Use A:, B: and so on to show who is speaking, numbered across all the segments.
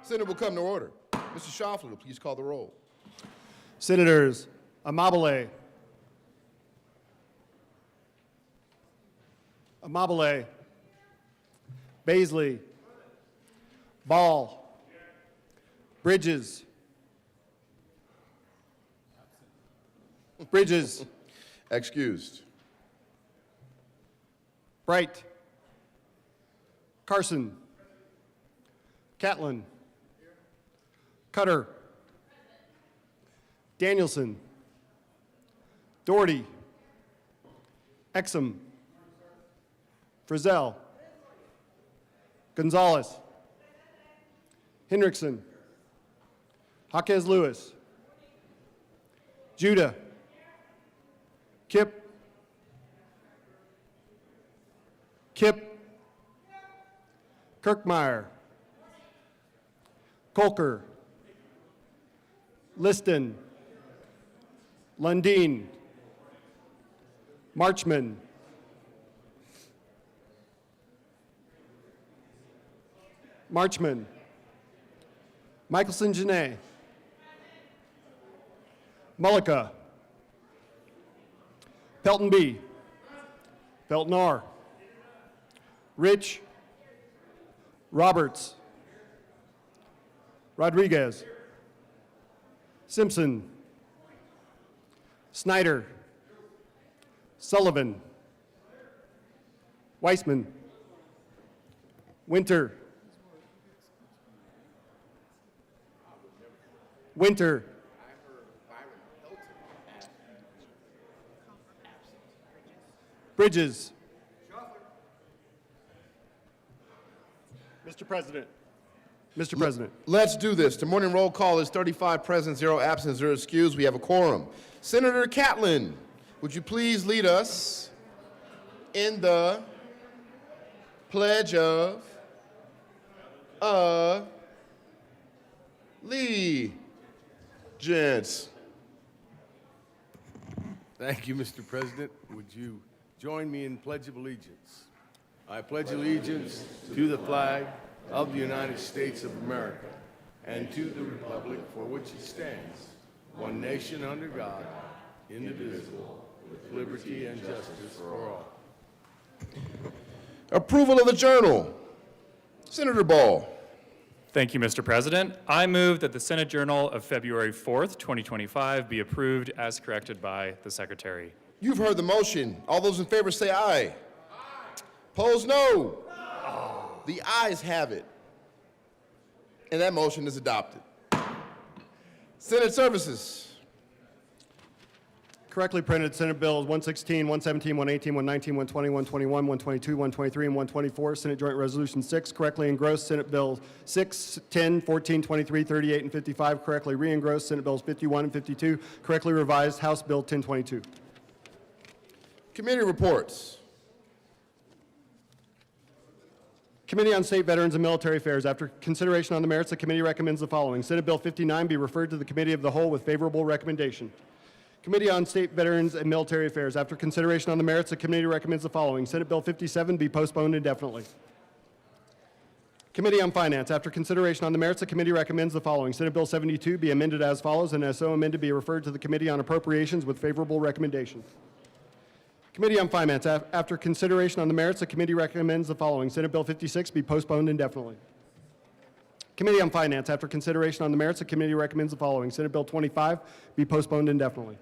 A: Senate will come to order. Mr. Schauffler, please call the roll.
B: Senators Amabile, Baisley, Ball, Bridges,
A: Excused.
B: Bright, Carson, Catlin, Cutter, Danielson, Doherty, Exum, Frizzell, Gonzalez, Hendrickson, Jaquez Lewis, Judah, Kipp, Kirkmeyer, Kolker, Liston, Lundeen, Marchman, Michelson-Janae, Mullica, Pelton B, Pelton R, Rich, Roberts, Rodriguez, Simpson, Snyder, Sullivan, Weissman, Winter, Bridges. Mr. President.
A: Let's do this. The morning roll call is 35 present, 0 absent, 0 excused. We have a quorum. Senator Catlin, would you please lead us in the Pledge of Allegiance?
C: Thank you, Mr. President. Would you join me in Pledge of Allegiance? I pledge allegiance to the flag of the United States of America and to the republic for which it stands, one nation under God, indivisible, with liberty and justice for all.
A: Approval of the Journal. Senator Ball.
D: Thank you, Mr. President. I move that the Senate Journal of February 4th, 2025 be approved as corrected by the Secretary.
A: You've heard the motion. All those in favor say aye. Opposed, no. The ayes have it. And that motion is adopted. Senate Services.
B: Correctly printed Senate Bills 116, 117, 118, 119, 120, 121, 122, 123, and 124. Senate Joint Resolution 6. Correctly engrossed Senate Bills 6, 10, 14, 23, 38, and 55. Correctly re-engrossed Senate Bills 51 and 52. Correctly revised House Bill 1022.
A: Committee reports.
B: Committee on State Veterans and Military Affairs. After consideration on the merits, the committee recommends the following. Senate Bill 59 be referred to the Committee of the Whole with favorable recommendation. Committee on State Veterans and Military Affairs. After consideration on the merits, the committee recommends the following. Senate Bill 57 be postponed indefinitely. Committee on Finance. After consideration on the merits, the committee recommends the following. Senate Bill 72 be amended as follows, and as so amended be referred to the Committee on Appropriations with favorable recommendation. Committee on Finance. After consideration on the merits, the committee recommends the following. Senate Bill 56 be postponed indefinitely. Committee on Finance. After consideration on the merits, the committee recommends the following. Senate Bill 25 be postponed indefinitely.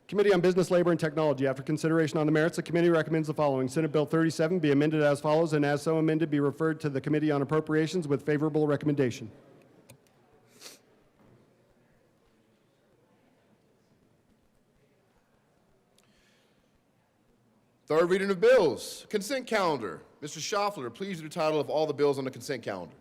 B: Committee on Business, Labor, and Technology. After consideration on the merits, the committee recommends the following. Senate Bill 37 be amended as follows, and as so amended be referred to the Committee on Appropriations with favorable recommendation.
A: Third reading of bills. Consent calendar. Mr. Schauffler, please read the title of all the bills on the consent calendar.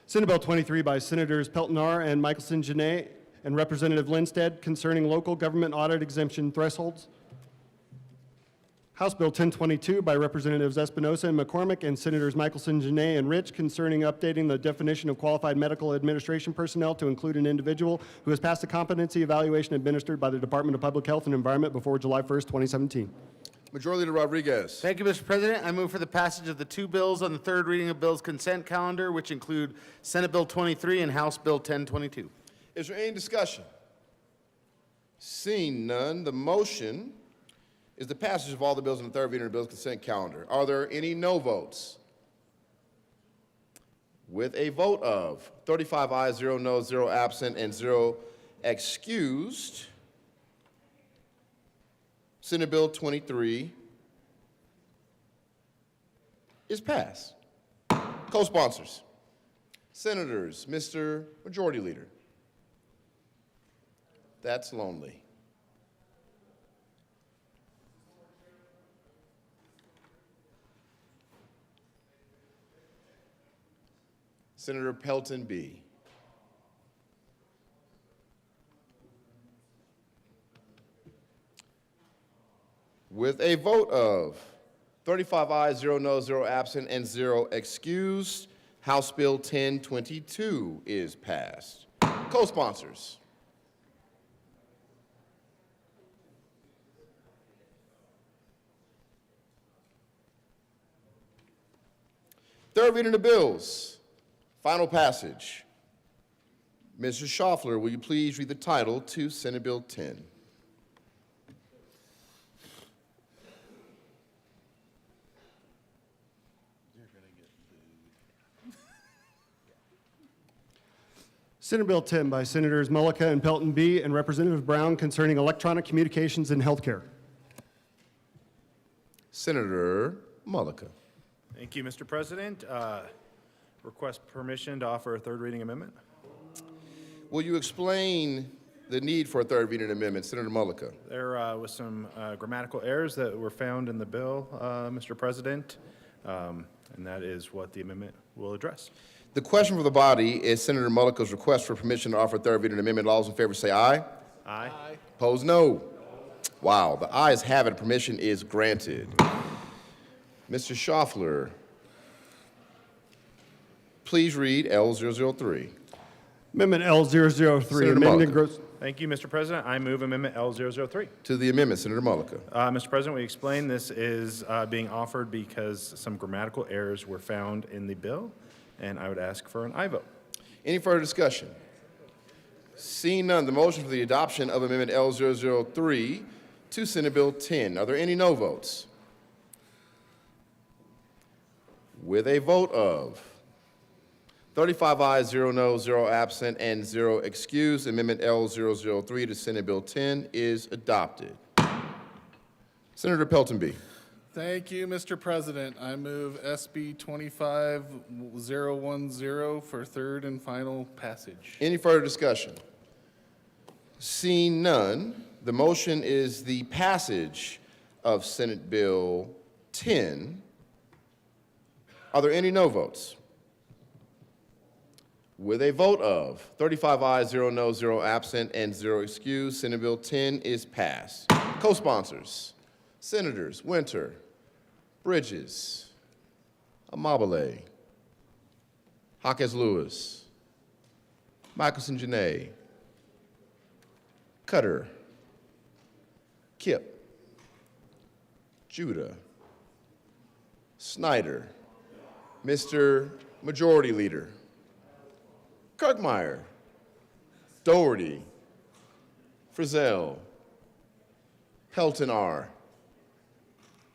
B: Senate Bill 23 by Senators Pelton R. and Michelson-Janae and Representative Lindstedt concerning local government audit exemption thresholds. House Bill 1022 by Representatives Espinosa and McCormick and Senators Michelson-Janae and Rich concerning updating the definition of qualified medical administration personnel to include an individual who has passed a competency evaluation administered by the Department of Public Health and Environment before July 1st, 2017.
A: Majority Leader Rodriguez.
E: Thank you, Mr. President. I move for the passage of the two bills on the third reading of bills consent calendar, which include Senate Bill 23 and House Bill 1022.
A: Is there any discussion? Seeing none, the motion is the passage of all the bills on the third reading of the bills consent calendar. Are there any no votes? With a vote of 35 ayes, 0 noes, 0 absent, and 0 excused, Senate Bill 23 is passed. Co-sponsors, Senators, Mr. Majority Leader. That's lonely. Senator Pelton B. With a vote of 35 ayes, 0 noes, 0 absent, and 0 excused, House Bill 1022 is passed. Co-sponsors. Third reading of bills. Final passage. Mr. Schaffler, will you please read the title to Senate Bill 10?
B: Senate Bill 10 by Senators Mullica and Pelton B. and Representative Brown concerning electronic communications in healthcare.
A: Senator Mullica.
F: Thank you, Mr. President. Request permission to offer a third reading amendment.
A: Will you explain the need for a third reading amendment? Senator Mullica.
F: There was some grammatical errors that were found in the bill, Mr. President, and that is what the amendment will address.
A: The question for the body is Senator Mullica's request for permission to offer a third reading amendment. All those in favor say aye.
F: Aye.
A: Opposed, no. Wow, the ayes have it. Permission is granted. Mr. Schaffler, please read L003.
B: Amendment L003.
A: Senator
B: amending
A: Mullica.
B: gross.
F: Thank you, Mr. President. I move Amendment L003.
A: To the amendment, Senator Mullica.
F: Mr. President, we explained this is being offered because some grammatical errors were found in the bill, and I would ask for an aye vote.
A: Any further discussion? Seeing none, the motion for the adoption of Amendment L003 to Senate Bill 10. Are there any no votes? With a vote of 35 ayes, 0 noes, 0 absent, and 0 excused, Amendment L003 to Senate Bill 10 is adopted. Senator Pelton B.
G: Thank you, Mr. President. I move SB 25010 for third and final passage.
A: Any further discussion? Seeing none, the motion is the passage of Senate Bill 10. Are there any no votes? With a vote of 35 ayes, 0 noes, 0 absent, and 0 excused, Senate Bill 10 is passed. Co-sponsors, Senators Winter, Bridges, Amabile, Hawkins Lewis, Michelson Janae, Cutter, Kip, Judah, Snyder, Mr. Majority Leader, Kirkmeyer, Doherty, Frizzell, Pelton R.,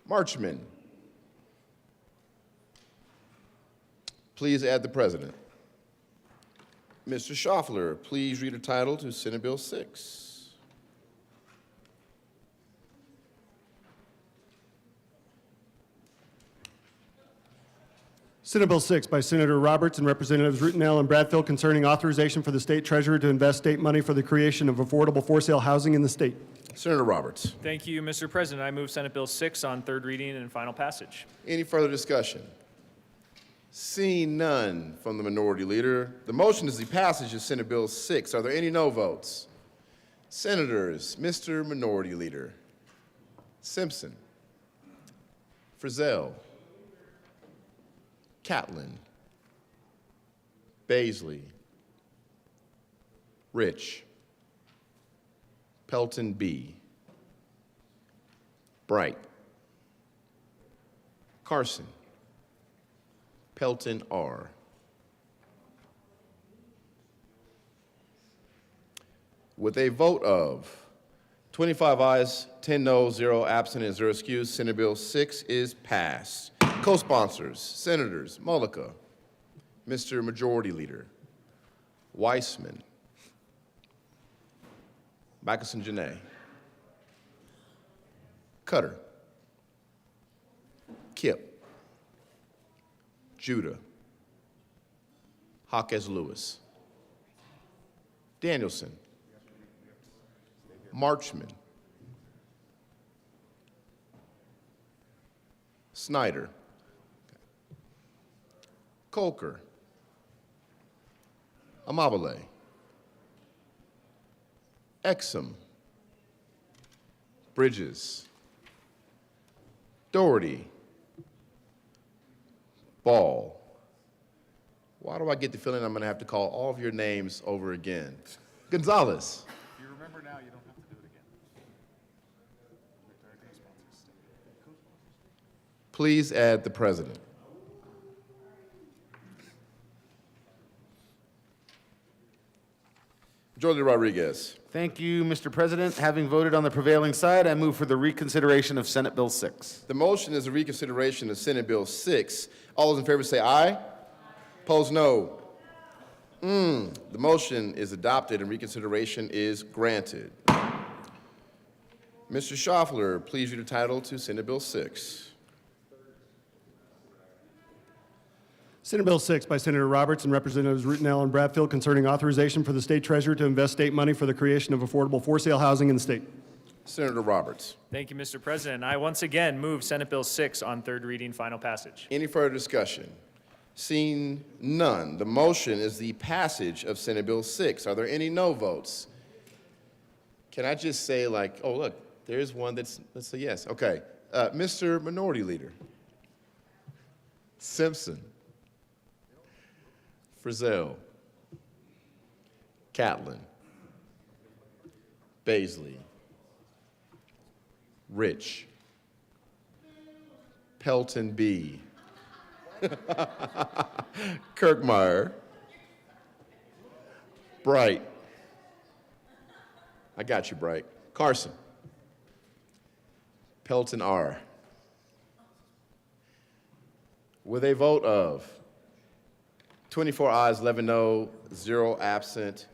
A: Marchman. Please add the President. Mr. Schaffler, please read a title to Senate Bill 6.
B: Senate Bill 6 by Senator Roberts and Representatives Rutenell and Bradfield concerning authorization for the state treasurer to invest state money for the creation of affordable for-sale housing in the state.
A: Senator Roberts.
H: Thank you, Mr. President. I move Senate Bill 6 on third reading and final passage.
A: Any further discussion? Seeing none from the Minority Leader, the motion is the passage of Senate Bill 6. Are there any no votes? Senators, Mr. Minority Leader, Simpson, Frizzell, Catlin, Baisley, Rich, Pelton B, Bright, Carson. Pelton R. With a vote of 25 ayes, 10 noes, 0 absent, and 0 excused, Senate Bill 6 is passed. Co-sponsors, Senators Mullica, Mr. Majority Leader, Weissman, Michelson Janae, Cutter, Kip, Judah, Hawkes Lewis, Danielson, Marchman, Snyder, Colker, Amabile, Exum, Bridges, Doherty, Ball. Why do I get the feeling I'm going to have to call all of your names over again? Gonzalez.
E: You remember now, you don't have to do it again.
A: Please add the president. Majority Rodriguez.
E: Thank you, Mr. President. Having voted on the prevailing side, I move for the reconsideration of Senate Bill 6.
A: The motion is a reconsideration of Senate Bill 6. All those in favor say aye. Opposed, no. The motion is adopted and reconsideration is granted. Mr. Schaffler, please read the title to Senate Bill 6.
B: Senate Bill 6 by Senator Roberts and Representatives Rittenell and Bradfield concerning authorization for the state treasurer to invest state money for the creation of affordable for-sale housing in the state.
A: Senator Roberts.
H: Thank you, Mr. President. I once again move Senate Bill 6 on third reading, final passage.
A: Any further discussion? Seeing none, the motion is the passage of Senate Bill 6. Are there any no votes? Can I just say, like, oh, look, there's one that's a yes. Okay. Mr. Minority Leader. Simpson. Frizzell. Catlin. Baisley. Rich. Pelton B. Kirkmeyer. Bright. I got you, Bright. Carson. Pelton R. With a vote of 24 ayes, 11 no, 0 absent,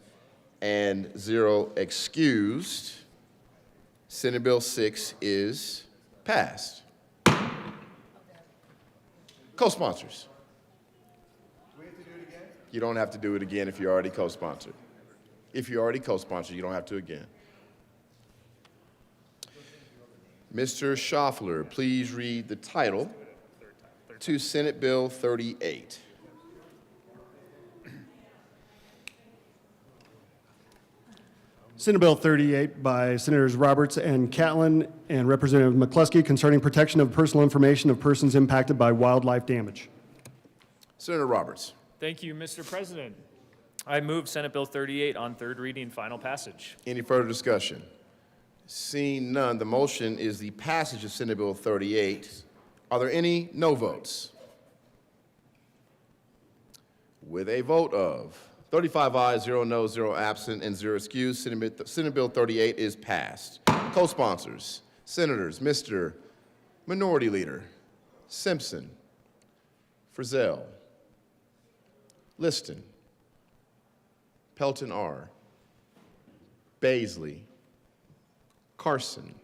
A: and 0 excused, Senate Bill 6 is passed. Co-sponsors. Do we have to do it again? You don't have to do it again if you're already co-sponsored. If you're already co-sponsored, you don't have to again. Mr. Schaffler, please read the title to Senate Bill 38.
B: Senate Bill 38 by Senators Roberts and Catlin and Representative McCluskey concerning protection of personal information of persons impacted by wildlife damage.
A: Senator Roberts.
H: Thank you, Mr. President. I move Senate Bill 38 on third reading, final passage.
A: Any further discussion? Seeing none, the motion is the passage of Senate Bill 38. Are there any no votes? With a vote of 35 ayes, 0 no, 0 absent, and 0 excused, Senate Bill 38 is passed. Co-sponsors, Senators, Mr. Minority Leader, Simpson, Frizzell, Liston, Pelton R., Baisley, Carson,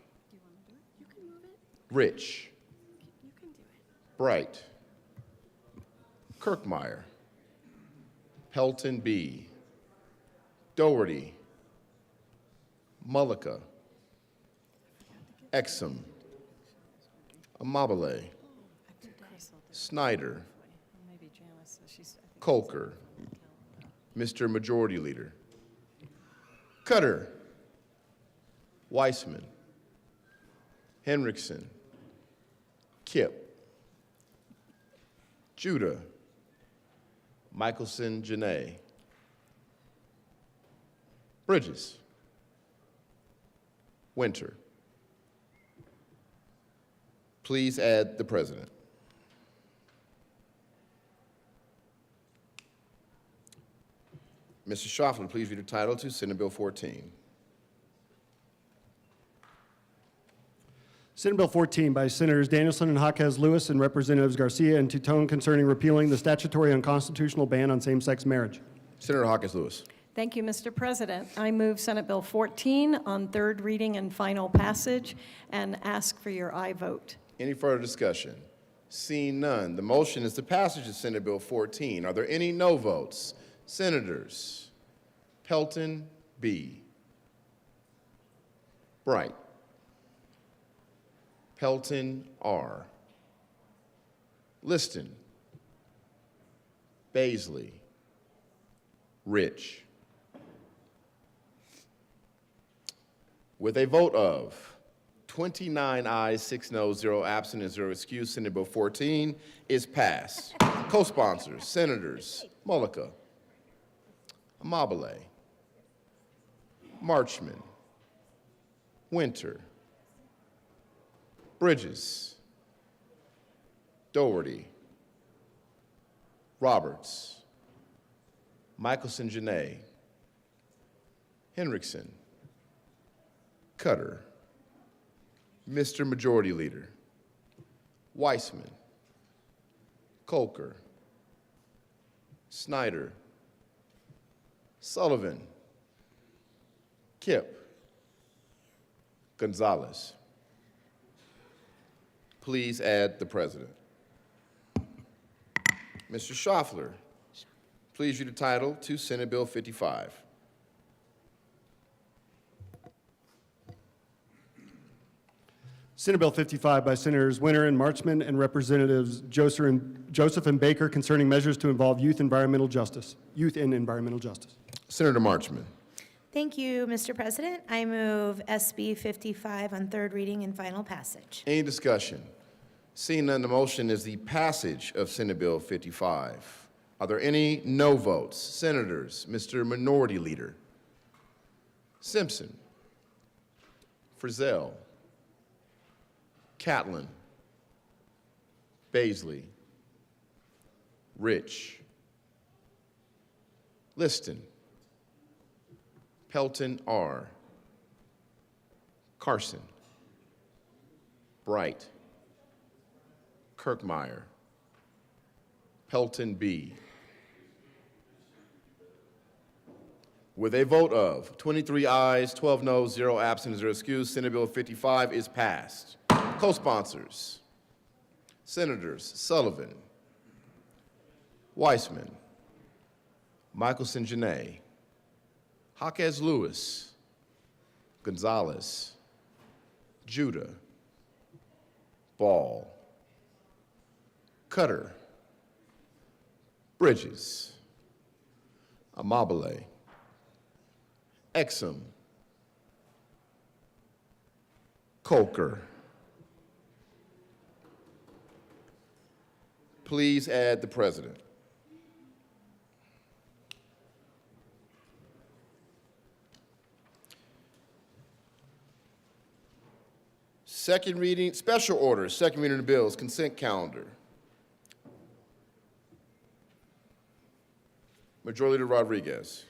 A: Rich, Bright, Kirkmeyer, Pelton B., Doherty, Mullica, Exum, Amabile, Snyder, Colker, Mr. Majority Leader, Cutter, Weissman, Henriksen, Kip, Judah, Michelson Janae, Bridges, Winter. Please add the president. Mr. Schauffele, please read the title to Senate Bill 14.
B: Senate Bill 14 by Senators Danielson and Jaquez Lewis and Representatives Garcia and Tutone concerning repealing the statutory unconstitutional ban on same-sex marriage.
A: Senator Jaquez Lewis.
I: Thank you, Mr. President. I move Senate Bill 14 on third reading and final passage and ask for your aye vote.
A: Any further discussion? Seeing none, the motion is the passage of Senate Bill 14. Are there any no votes? Senators Pelton B. Bright. Pelton R. Liston. Baisley. Rich. With a vote of 29 ayes, 6 noes, 0 absent, and 0 excused, Senate Bill 14 is passed. Co-sponsors, Senators Mullica, Amabile, Marchman, Winter, Bridges, Doherty, Roberts, Michelson Janae, Henriksen, Cutter, Mr. Majority Leader, Weissman, Colker, Snyder, Sullivan, Kipp, Gonzalez. Please add the President. Mr. Schauffele, please read the title to Senate Bill 55.
B: Senate Bill 55 by Senators Winter and Marchman and Representatives Joseph and Baker concerning measures to involve youth in environmental justice. Senator
A: Marchman.
J: Thank you, Mr. President. I move SB 55 on third reading and final passage.
A: Any discussion? Seeing none, the motion is the passage of Senate Bill 55. Are there any no votes? Senators, Mr. Minority Leader, Simpson, Frizzell, Catlin, Baisley, Rich, Liston, Pelton R, Carson, Bright, Kirkmeyer, Pelton B. With a vote of 23 ayes, 12 noes, 0 absent, 0 excused, Senate Bill 55 is passed. Co-sponsors, Senators Sullivan, Weissman, Michelson Janae, Jaquez Lewis, Gonzalez, Judah, Ball, Cutter, Bridges, Amabile, Exum, Colker. Please add the President. Second reading, special orders, second reading of the bills, consent calendar. Majority Leader Rodriguez.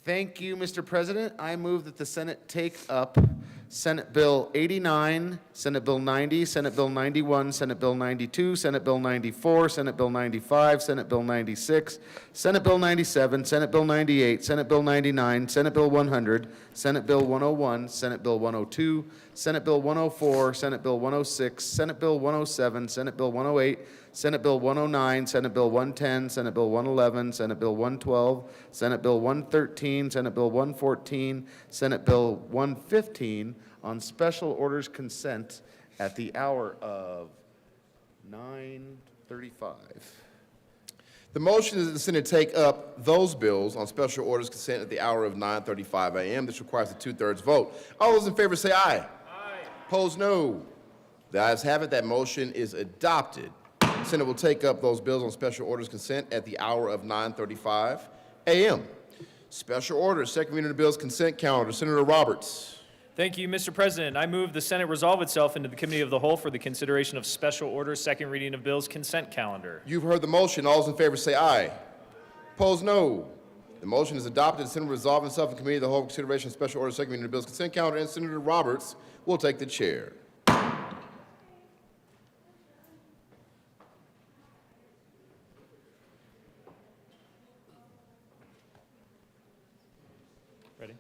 E: Thank you, Mr. President. I move that the Senate take up Senate Bill 89, Senate Bill 90, Senate Bill 91, Senate Bill 92, Senate Bill 94, Senate Bill 95, Senate Bill 96, Senate Bill 97, Senate Bill 98, Senate Bill 99, Senate Bill 100, Senate Bill 101, Senate Bill 102, Senate Bill 104, Senate Bill 106, Senate Bill 107, Senate Bill 108, Senate Bill 109, Senate Bill 110, Senate Bill 111, Senate Bill 112, Senate Bill 113, Senate Bill 114, Senate Bill 115 on special orders consent at the hour of 9:35.
A: The motion is that the Senate take up those bills on special orders consent at the hour of 9:35 a.m. This requires a 2/3 vote. All those in favor say aye. Aye. Opposed, no. The ayes have it. That motion is adopted. The Senate will take up those bills on special orders consent at the hour of 9:35 a.m. Special orders, second reading of the bills consent calendar. Senator Roberts.
H: Thank you, Mr. President. I move the Senate resolve itself into the Committee of the Whole for the consideration of special orders, second reading of bills consent calendar.
A: You've heard the motion. All those in favor say aye. Opposed, no. The motion is adopted. The Senate will resolve itself in committee of the whole consideration of special order second reading of the bill's consent calendar, and Senator Roberts will take the chair.
H: Ready?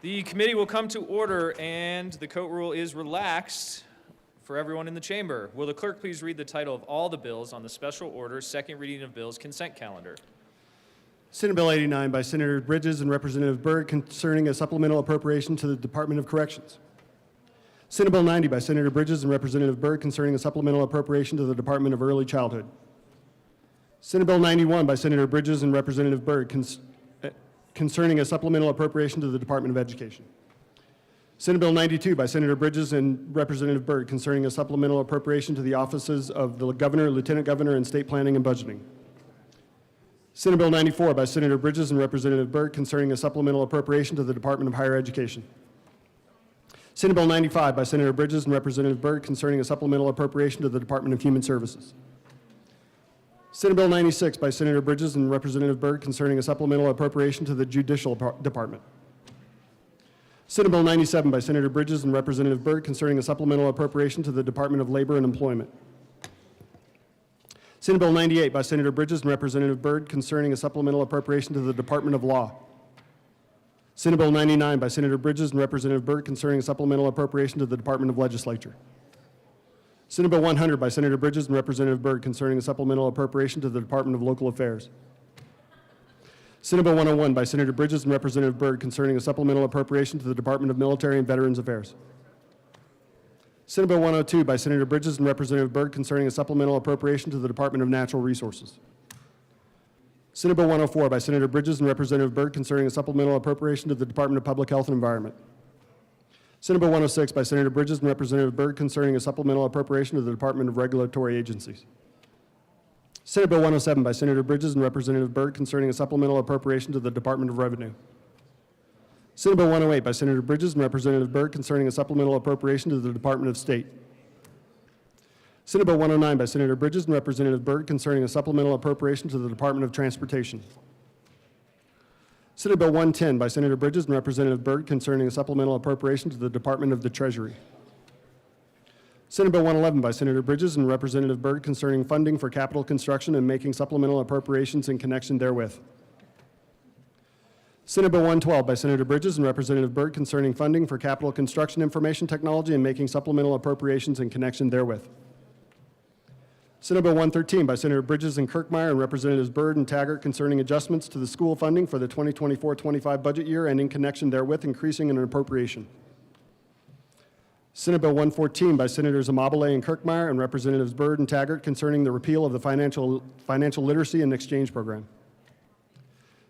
H: The committee will come to order, and the coat rule is relaxed for everyone in the chamber. Will the clerk please read the title of all the bills on the special order second reading of bills consent calendar?
B: Senate Bill 89 by Senator Bridges and Representative Byrd concerning a supplemental appropriation to the Department of Corrections. Senate Bill 90 by Senator Bridges and Representative Byrd concerning a supplemental appropriation to the Department of Early Childhood. Senate Bill 91 by Senator Bridges and Representative Byrd concerning a supplemental appropriation to the Department of Education. Senate Bill 92 by Senator Bridges and Representative Byrd concerning a supplemental appropriation to the offices of the Governor, Lieutenant Governor, and State Planning and Budgeting. Senate Bill 94 by Senator Bridges and Representative Byrd concerning a supplemental appropriation to the Department of Higher Education. Senate Bill 95 by Senator Bridges and Representative Byrd concerning a supplemental appropriation to the Department of Human Services. Senate Bill 96 by Senator Bridges and Representative Byrd concerning a supplemental appropriation to the Judicial Department. Senate Bill 97 by Senator Bridges and Representative Byrd concerning a supplemental appropriation to the Department of Labor and Employment. Senate Bill 98 by Senator Bridges and Representative Byrd concerning a supplemental appropriation to the Department of Law. Senate Bill 99 by Senator Bridges and Representative Byrd concerning a supplemental appropriation to the Department of Legislature. Senate Bill 100 by Senator Bridges and Representative Byrd concerning a supplemental appropriation to the Department of Local Affairs. Senate Bill 101 by Senator Bridges and Representative Byrd concerning a supplemental appropriation to the Department of Military and Veterans Affairs. Senate Bill 102 by Senator Bridges and Representative Byrd concerning a supplemental appropriation to the Department of Natural Resources. Senate Bill 104 by Senator Bridges and Representative Byrd concerning a supplemental appropriation to the Department of Public Health and Environment. Senate Bill 106 by Senator Bridges and Representative Byrd concerning a supplemental appropriation to the Department of Regulatory Agencies. Senate Bill 107 by Senator Bridges and Representative Byrd concerning a supplemental appropriation to the Department of Revenue. Senate Bill 108 by Senator Bridges and Representative Byrd concerning a supplemental appropriation to the Department of State. Senate Bill 109 by Senator Bridges and Representative Byrd concerning a supplemental appropriation to the Department of Transportation. Senate Bill 110 by Senator Bridges and Representative Byrd concerning a supplemental appropriation to the Department of the Treasury. Senate Bill 111 by Senator Bridges and Representative Byrd concerning funding for capital construction and making supplemental appropriations in connection therewith. Senate Bill 112 by Senator Bridges and Representative Byrd concerning funding for capital construction information technology and making supplemental appropriations in connection therewith. Senate Bill 113 by Senator Bridges and Kirkmeyer and Representatives Byrd and Taggart concerning adjustments to the school funding for the 2024-25 budget year and in connection therewith increasing an appropriation. Senate Bill 114 by Senators Amabile and Kirkmeyer and Representatives Byrd and Taggart concerning the repeal of the financial literacy and exchange program.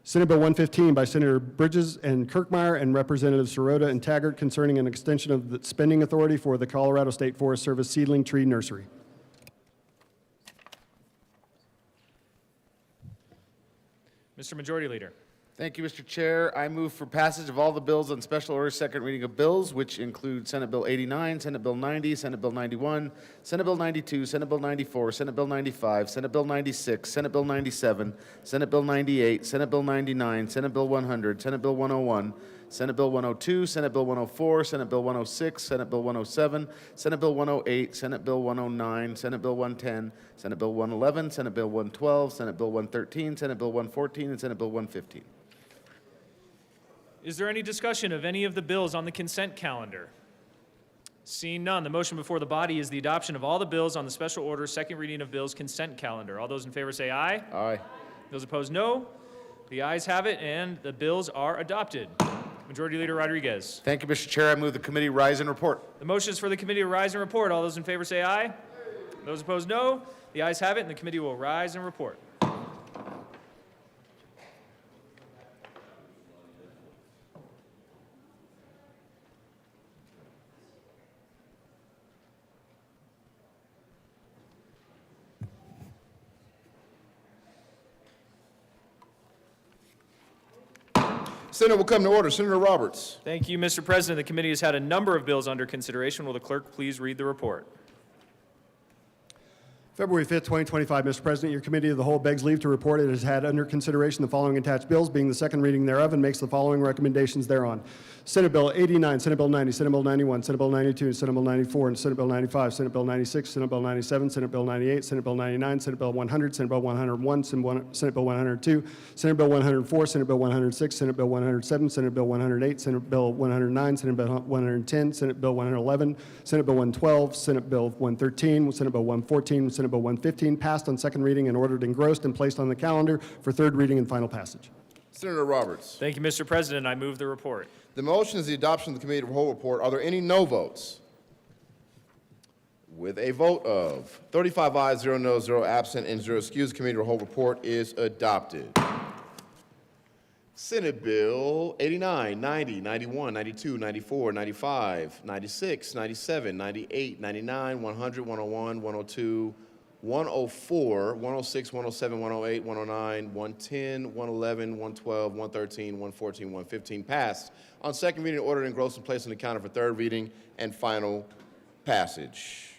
B: Senate Bill 115 by Senator Bridges and Kirkmeyer and Representatives Sirota and Taggart concerning an extension of the spending authority for the Colorado State Forest Service seedling tree nursery.
H: Mr. Majority Leader.
E: Thank you, Mr. Chair. I move for passage of all the bills on special order second reading of bills, which include Senate Bill 89, Senate Bill 90, Senate Bill 91, Senate Bill 92, Senate Bill 94, Senate Bill 95, Senate Bill 96, Senate Bill 97, Senate Bill 98, Senate Bill 99, Senate Bill 100, Senate Bill 101, Senate Bill 102, Senate Bill 104, Senate Bill 106, Senate Bill 107, Senate Bill 108, Senate Bill 109, Senate Bill 110, Senate Bill 111, Senate Bill 112, Senate Bill 113, Senate Bill 114, and Senate Bill 115.
H: Is there any discussion of any of the bills on the consent calendar? Seeing none, the motion before the body is the adoption of all the bills on the special order second reading of bills consent calendar. All those in favor say aye.
E: Aye.
H: Those opposed, no. The ayes have it, and the bills are adopted. Majority Leader Rodriguez.
E: Thank you, Mr. Chair. I move the committee rise and report.
H: The motion is for the committee to rise and report. All those in favor say aye. Those opposed, no. The ayes have it, and the committee will rise and report.
A: Senate will come to order. Senator Roberts.
H: Thank you, Mr. President. The committee has had a number of bills under consideration. Will the clerk please read the report?
B: February 5th, 2025, Mr. President, your Committee of the Whole begs leave to report it has had under consideration the following attached bills, being the second reading thereof, and makes the following recommendations thereon. Senate Bill 89, Senate Bill 90, Senate Bill 91, Senate Bill 92, Senate Bill 94, and Senate Bill 95, Senate Bill 96, Senate Bill 97, Senate Bill 98, Senate Bill 99, Senate Bill 100, Senate Bill 101, Senate Bill 102, Senate Bill 104, Senate Bill 106, Senate Bill 107, Senate Bill 108, Senate Bill 109, Senate Bill 110, Senate Bill 111, Senate Bill 112, Senate Bill 113, Senate Bill 114, Senate Bill 115, passed on second reading and ordered engrossed and placed on the calendar for third reading and final passage.
A: Senator Roberts.
H: Thank you, Mr. President. I move the report.
A: The motion is the adoption of the Committee of the Whole report. Are there any no votes? With a vote of 35 ayes, 0 noes, 0 absent, and 0 excused, the Committee of the Whole report is adopted. Senate Bill 89, 90, 91, 92, 94, 95, 96, 97, 98, 99, 100, 101, 102, 104, 106, 107, 108, 109, 110, 111, 112, 113, 114, 115 passed on second reading, ordered, engrossed, and placed on the counter for third reading and final passage.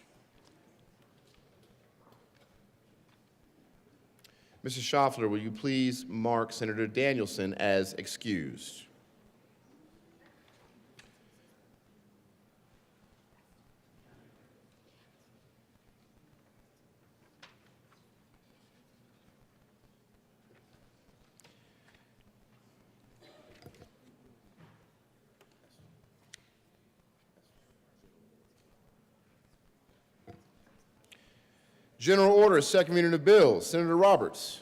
A: Mrs. Schaffler, will you please mark Senator Danielson as excused? General order, second reading of bills. Senator Roberts.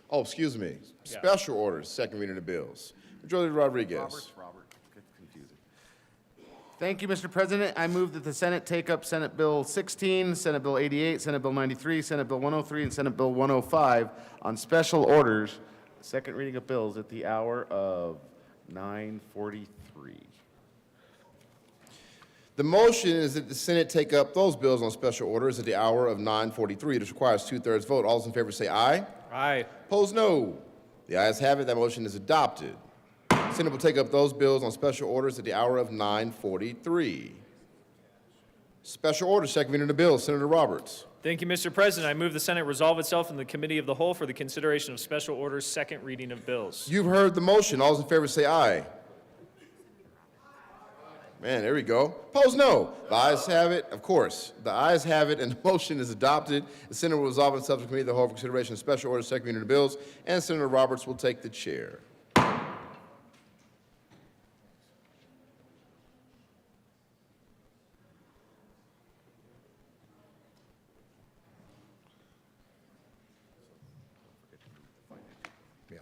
A: Oh, excuse me.
H: Yeah.
A: Special orders, second reading of bills. Majority Rodriguez.
E: Thank you, Mr. President. I move that the Senate take up Senate Bill 16, Senate Bill 88, Senate Bill 93, Senate Bill 103, and Senate Bill 105 on special orders, second reading of bills at the hour of 9:43.
A: The motion is that the Senate take up those bills on special orders at the hour of 9:43. This requires two-thirds vote. All those in favor say aye.
H: Aye.
A: Opposed, no. The ayes have it. That motion is adopted. The Senate will take up those bills on special orders at the hour of 9:43. Special order, second reading of the bill. Senator Roberts.
H: Thank you, Mr. President. I move the Senate resolve itself in the Committee of the Whole for the consideration of special orders, second reading of bills.
A: You've heard the motion. All those in favor say aye. Man, there we go. Opposed, no. The ayes have it. Of course, the ayes have it, and the motion is adopted. The Senate will resolve itself in the Committee of the Whole for consideration of special orders, second reading of the bills, and Senator Roberts will take the chair. Yeah.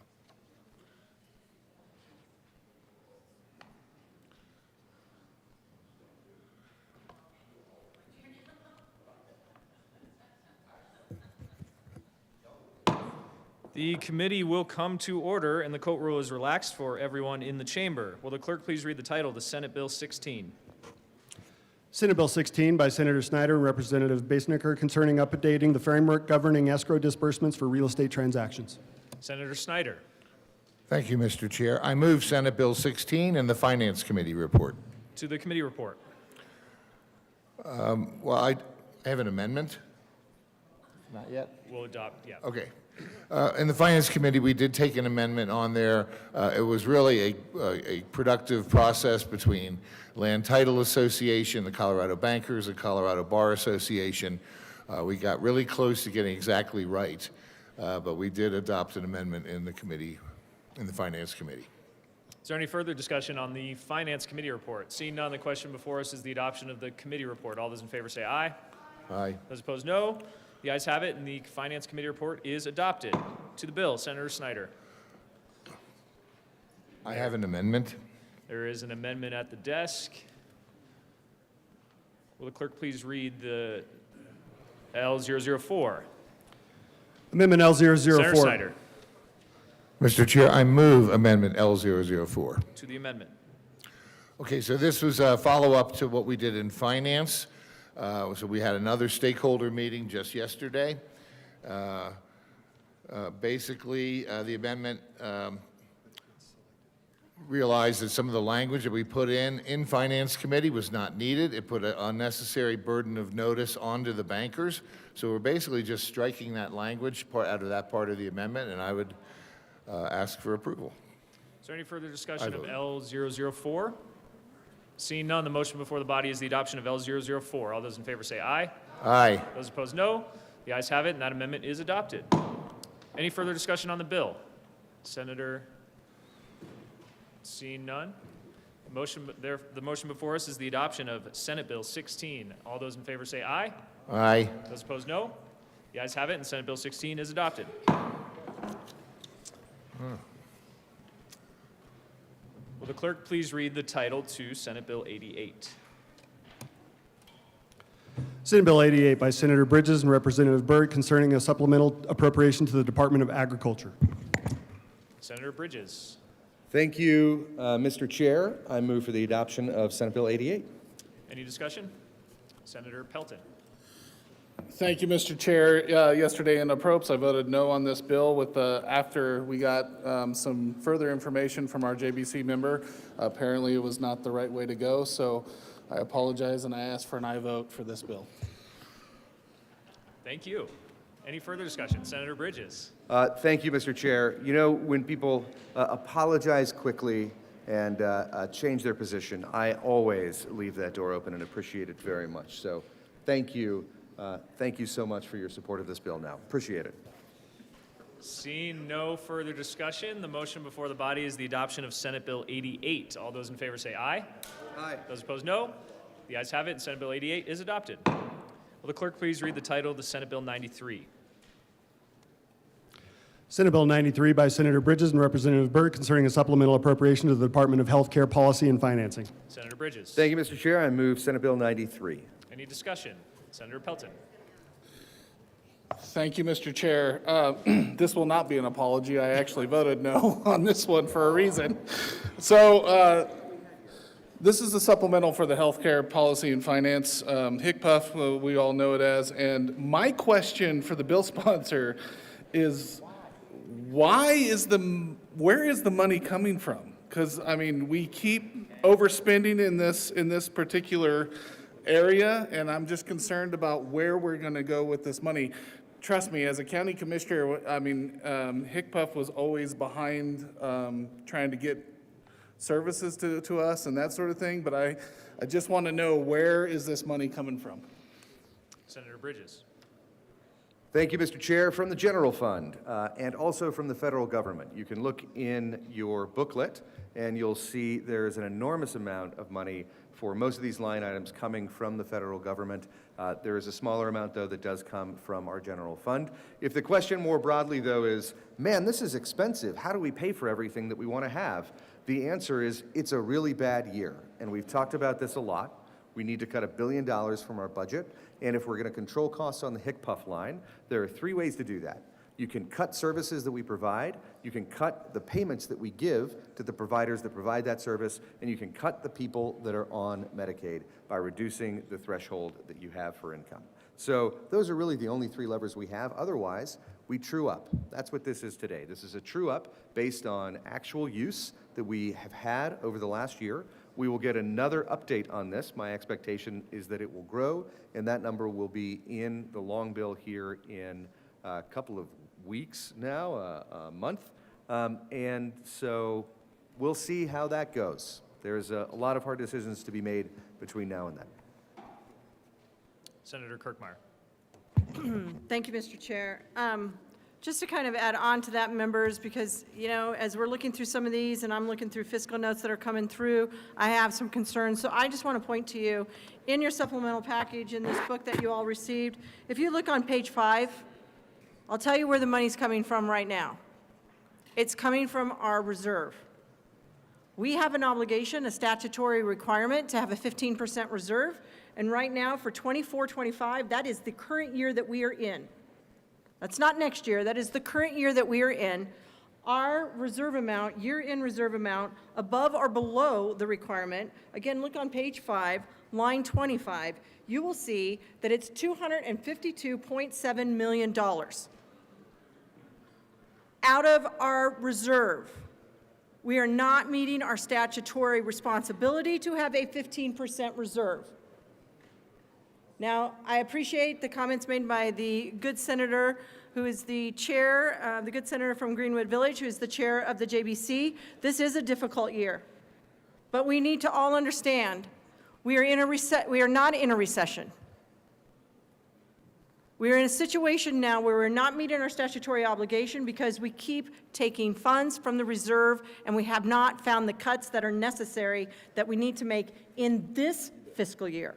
H: The committee will come to order, and the court rule is relaxed for everyone in the chamber. Will the clerk please read the title of the Senate Bill 16?
B: Senate Bill 16 by Senator Snyder and Representative Basnicker concerning updating the framework governing escrow disbursements for real estate transactions.
H: Senator Snyder.
K: Thank you, Mr. Chair. I move Senate Bill 16 and the Finance Committee report.
H: To the committee report.
K: Well, I have an amendment. Not yet?
H: We'll adopt, yeah.
K: Okay. In the Finance Committee, we did take an amendment on there. It was really a productive process between Land Title Association, the Colorado Bankers, the Colorado Bar Association. We got really close to getting exactly right, but we did adopt an amendment in the committee, in the Finance Committee.
H: Is there any further discussion on the Finance Committee report? Seeing none, the question before us is the adoption of the committee report. All those in favor say aye.
K: Aye.
H: Those opposed, no. The ayes have it, and the Finance Committee report is adopted. To the bill, Senator Snyder.
K: I have an amendment.
H: There is an amendment at the desk. Will the clerk please read the L004?
B: Amendment L004.
H: Senator Snyder.
K: Mr. Chair, I move Amendment L004.
H: To the amendment.
K: Okay, so this was a follow-up to what we did in finance. So we had another stakeholder meeting just yesterday. Basically, the amendment realized that some of the language that we put in Finance Committee was not needed. It put an unnecessary burden of notice onto the bankers. So we're basically just striking that language out of that part of the amendment, and I would ask for approval.
H: Is there any further discussion of L004? Seeing none, the motion before the body is the adoption of L004. All those in favor say aye.
K: Aye.
H: Those opposed, no. The ayes have it, and that amendment is adopted. Any further discussion on the bill? Senator? Seeing none. The motion before us is the adoption of Senate Bill 16. All those in favor say aye.
K: Aye.
H: Those opposed, no. The ayes have it, and Senate Bill 16 is adopted. Will the clerk please read the title to Senate Bill 88?
B: Senate Bill 88 by Senator Bridges and Representative Byrd concerning a supplemental appropriation to the Department of Agriculture.
H: Senator Bridges.
L: Thank you, Mr. Chair. I move for the adoption of Senate Bill 88.
H: Any discussion? Senator Pelton.
G: Thank you, Mr. Chair. Yesterday in approps, I voted no on this bill after we got some further information from our JBC member. Apparently, it was not the right way to go, so I apologize and I ask for an aye vote for this bill.
H: Thank you. Any further discussion? Senator Bridges.
L: Thank you, Mr. Chair. You know, when people apologize quickly and change their position, I always leave that door open and appreciate it very much. So thank you. Thank you so much for your support of this bill now. Appreciate it.
H: Seeing no further discussion, the motion before the body is the adoption of Senate Bill 88. All those in favor say aye.
L: Aye.
H: Those opposed, no. The ayes have it, and Senate Bill 88 is adopted. Will the clerk please read the title of the Senate Bill 93?
B: Senate Bill 93 by Senator Bridges and Representative Byrd concerning a supplemental appropriation to the Department of Health Care Policy and Financing.
H: Senator Bridges.
L: Thank you, Mr. Chair. I move Senate Bill 93.
H: Any discussion? Senator Pelton.
G: Thank you, Mr. Chair. This will not be an apology. I actually voted no on this one for a reason. So this is the supplemental for the healthcare policy and finance, HCPF, we all know it as. And my question for the bill sponsor is, where is the money coming from? Because I mean, we keep overspending in this particular area, and I'm just concerned about where we're going to go with this money. Trust me, as a county commissioner, I mean, HCPF was always behind trying to get services to us and that sort of thing, but I just want to know, where is this money coming from?
H: Senator Bridges.
L: Thank you, Mr. Chair. From the general fund and also from the federal government. You can look in your booklet and you'll see there's an enormous amount of money for most of these line items coming from the federal government. There is a smaller amount, though, that does come from our general fund. If the question more broadly, though, is, man, this is expensive. How do we pay for everything that we want to have? The answer is, it's a really bad year. And we've talked about this a lot. We need to cut $1 billion from our budget. And if we're going to control costs on the HCPF line, there are 3 ways to do that. You can cut services that we provide, you can cut the payments that we give to the providers that provide that service, and you can cut the people that are on Medicaid by reducing the threshold that you have for income. So those are really the only 3 levers we have. Otherwise, we true up. That's what this is today. This is a true up based on actual use that we have had over the last year. We will get another update on this. My expectation is that it will grow, and that number will be in the long bill here in a couple of weeks now, a month. And so we'll see how that goes. There's a lot of hard decisions to be made between now and then.
H: Senator Kirkmeyer.
M: Thank you, Mr. Chair. Just to kind of add on to that, members, because, you know, as we're looking through some of these and I'm looking through fiscal notes that are coming through, I have some concerns. So I just want to point to you, in your supplemental package, in this book that you all received, if you look on page 5, I'll tell you where the money's coming from right now. It's coming from our reserve. We have an obligation, a statutory requirement, to have a 15% reserve. And right now, for 24-25, that is the current year that we are in. That's not next year. That is the current year that we are in. Our reserve amount, year-end reserve amount, above or below the requirement, again, look on page 5, line 25, you will see that it's $252.7 million out of our reserve. We are not meeting our statutory responsibility to have a 15% reserve. Now, I appreciate the comments made by the good senator who is the chair, the good senator from Greenwood Village, who is the chair of the JBC. This is a difficult year, but we need to all understand we are not in a recession. We are in a situation now where we're not meeting our statutory obligation because we keep taking funds from the reserve and we have not found the cuts that are necessary that we need to make in this fiscal year.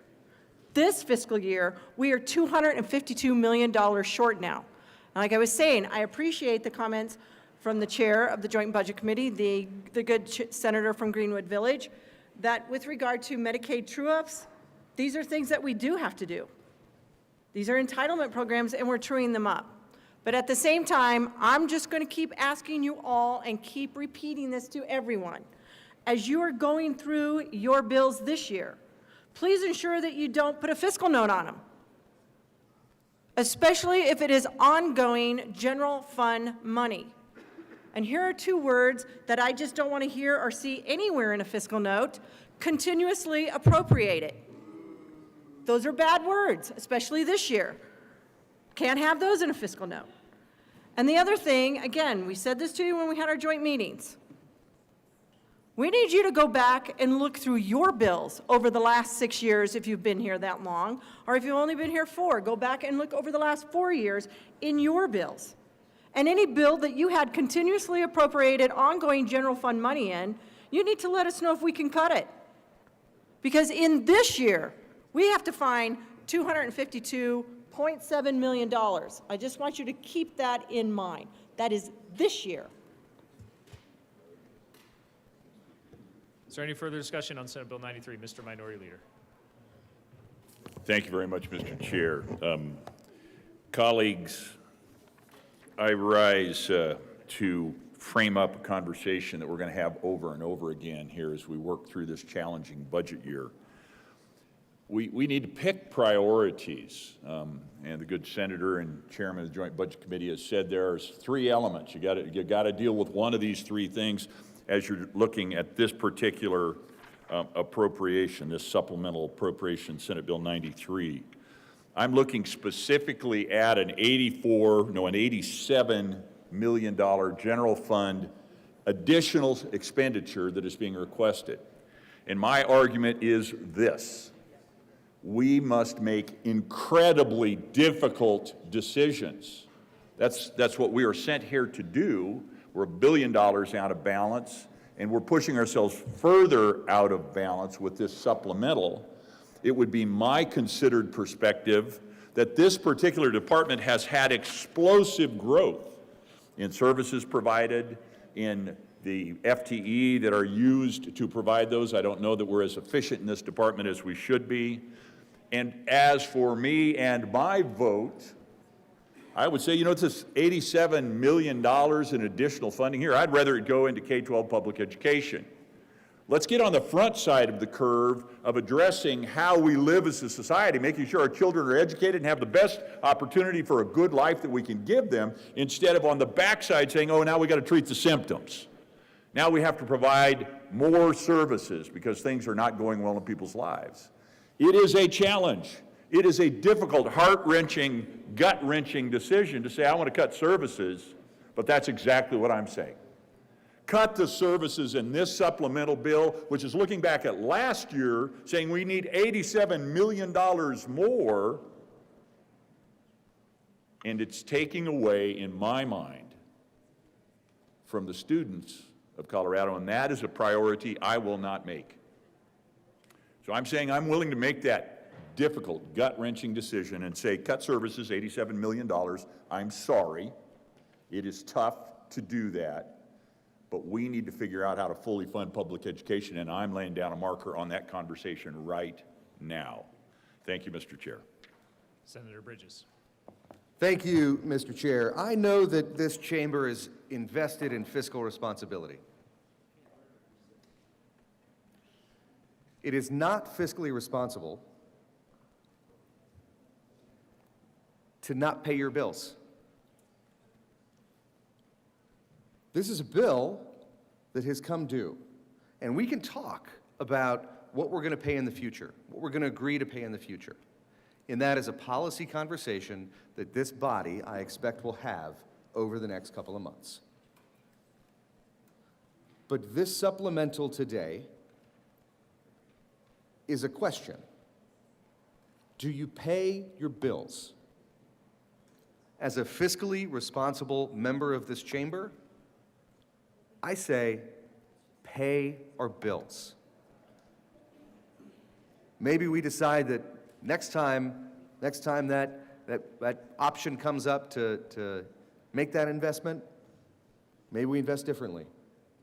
M: This fiscal year, we are $252 million short now. And like I was saying, I appreciate the comments from the chair of the Joint Budget Committee, the good senator from Greenwood Village, that with regard to Medicaid true-ups, these are things that we do have to do. These are entitlement programs, and we're truing them up. But at the same time, I'm just going to keep asking you all and keep repeating this to everyone. As you are going through your bills this year, please ensure that you don't put a fiscal note on them, especially if it is ongoing general fund money. And here are two words that I just don't want to hear or see anywhere in a fiscal note: continuously appropriated. Those are bad words, especially this year. Can't have those in a fiscal note. And the other thing, again, we said this to you when we had our joint meetings. We need you to go back and look through your bills over the last 6 years if you've been here that long, or if you've only been here 4, go back and look over the last 4 years in your bills. And any bill that you had continuously appropriated ongoing general fund money in, you need to let us know if we can cut it. Because in this year, we have to find $252.7 million. I just want you to keep that in mind. That is this year.
H: Is there any further discussion on Senate Bill 93? Mr. Minority Leader.
N: Thank you very much, Mr. Chair. Colleagues, I rise to frame up a conversation that we're going to have over and over again here as we work through this challenging budget year. We need to pick priorities, and the good senator and chairman of the Joint Budget Committee has said there's 3 elements. You got to deal with one of these 3 things as you're looking at this particular appropriation, this supplemental appropriation, Senate Bill 93. I'm looking specifically at an $87 million general fund additional expenditure that is being requested. And my argument is this: we must make incredibly difficult decisions. That's what we are sent here to do. We're $1 billion out of balance, and we're pushing ourselves further out of balance with this supplemental. It would be my considered perspective that this particular department has had explosive growth in services provided, in the FTE that are used to provide those. I don't know that we're as efficient in this department as we should be. And as for me and my vote, I would say, it's this $87 million in additional funding here. I'd rather it go into K-12 public education. Let's get on the front side of the curve of addressing how we live as a society, making sure our children are educated and have the best opportunity for a good life that we can give them, instead of on the backside saying, oh, now we got to treat the symptoms. Now we have to provide more services because things are not going well in people's lives. It is a challenge. It is a difficult, heart-wrenching, gut-wrenching decision to say, I want to cut services, but that's exactly what I'm saying. Cut the services in this supplemental bill, which is looking back at last year, saying we need $87 million more, and it's taking away, in my mind, from the students of Colorado, and that is a priority I will not make. So I'm saying I'm willing to make that difficult, gut-wrenching decision and say, cut services, $87 million. I'm sorry. It is tough to do that. But we need to figure out how to fully fund public education, and I'm laying down a marker on that conversation right now. Thank you, Mr. Chair.
H: Senator Bridges.
L: Thank you, Mr. Chair. I know that this chamber is invested in fiscal responsibility. It is not fiscally responsible to not pay your bills. This is a bill that has come due, and we can talk about what we're going to pay in the future, what we're going to agree to pay in the future. And that is a policy conversation that this body, I expect, will have over the next couple of months. But this supplemental today is a question. Do you pay your bills? As a fiscally responsible member of this chamber, I say, pay our bills. Maybe we decide that next time that option comes up to make that investment, maybe we invest differently.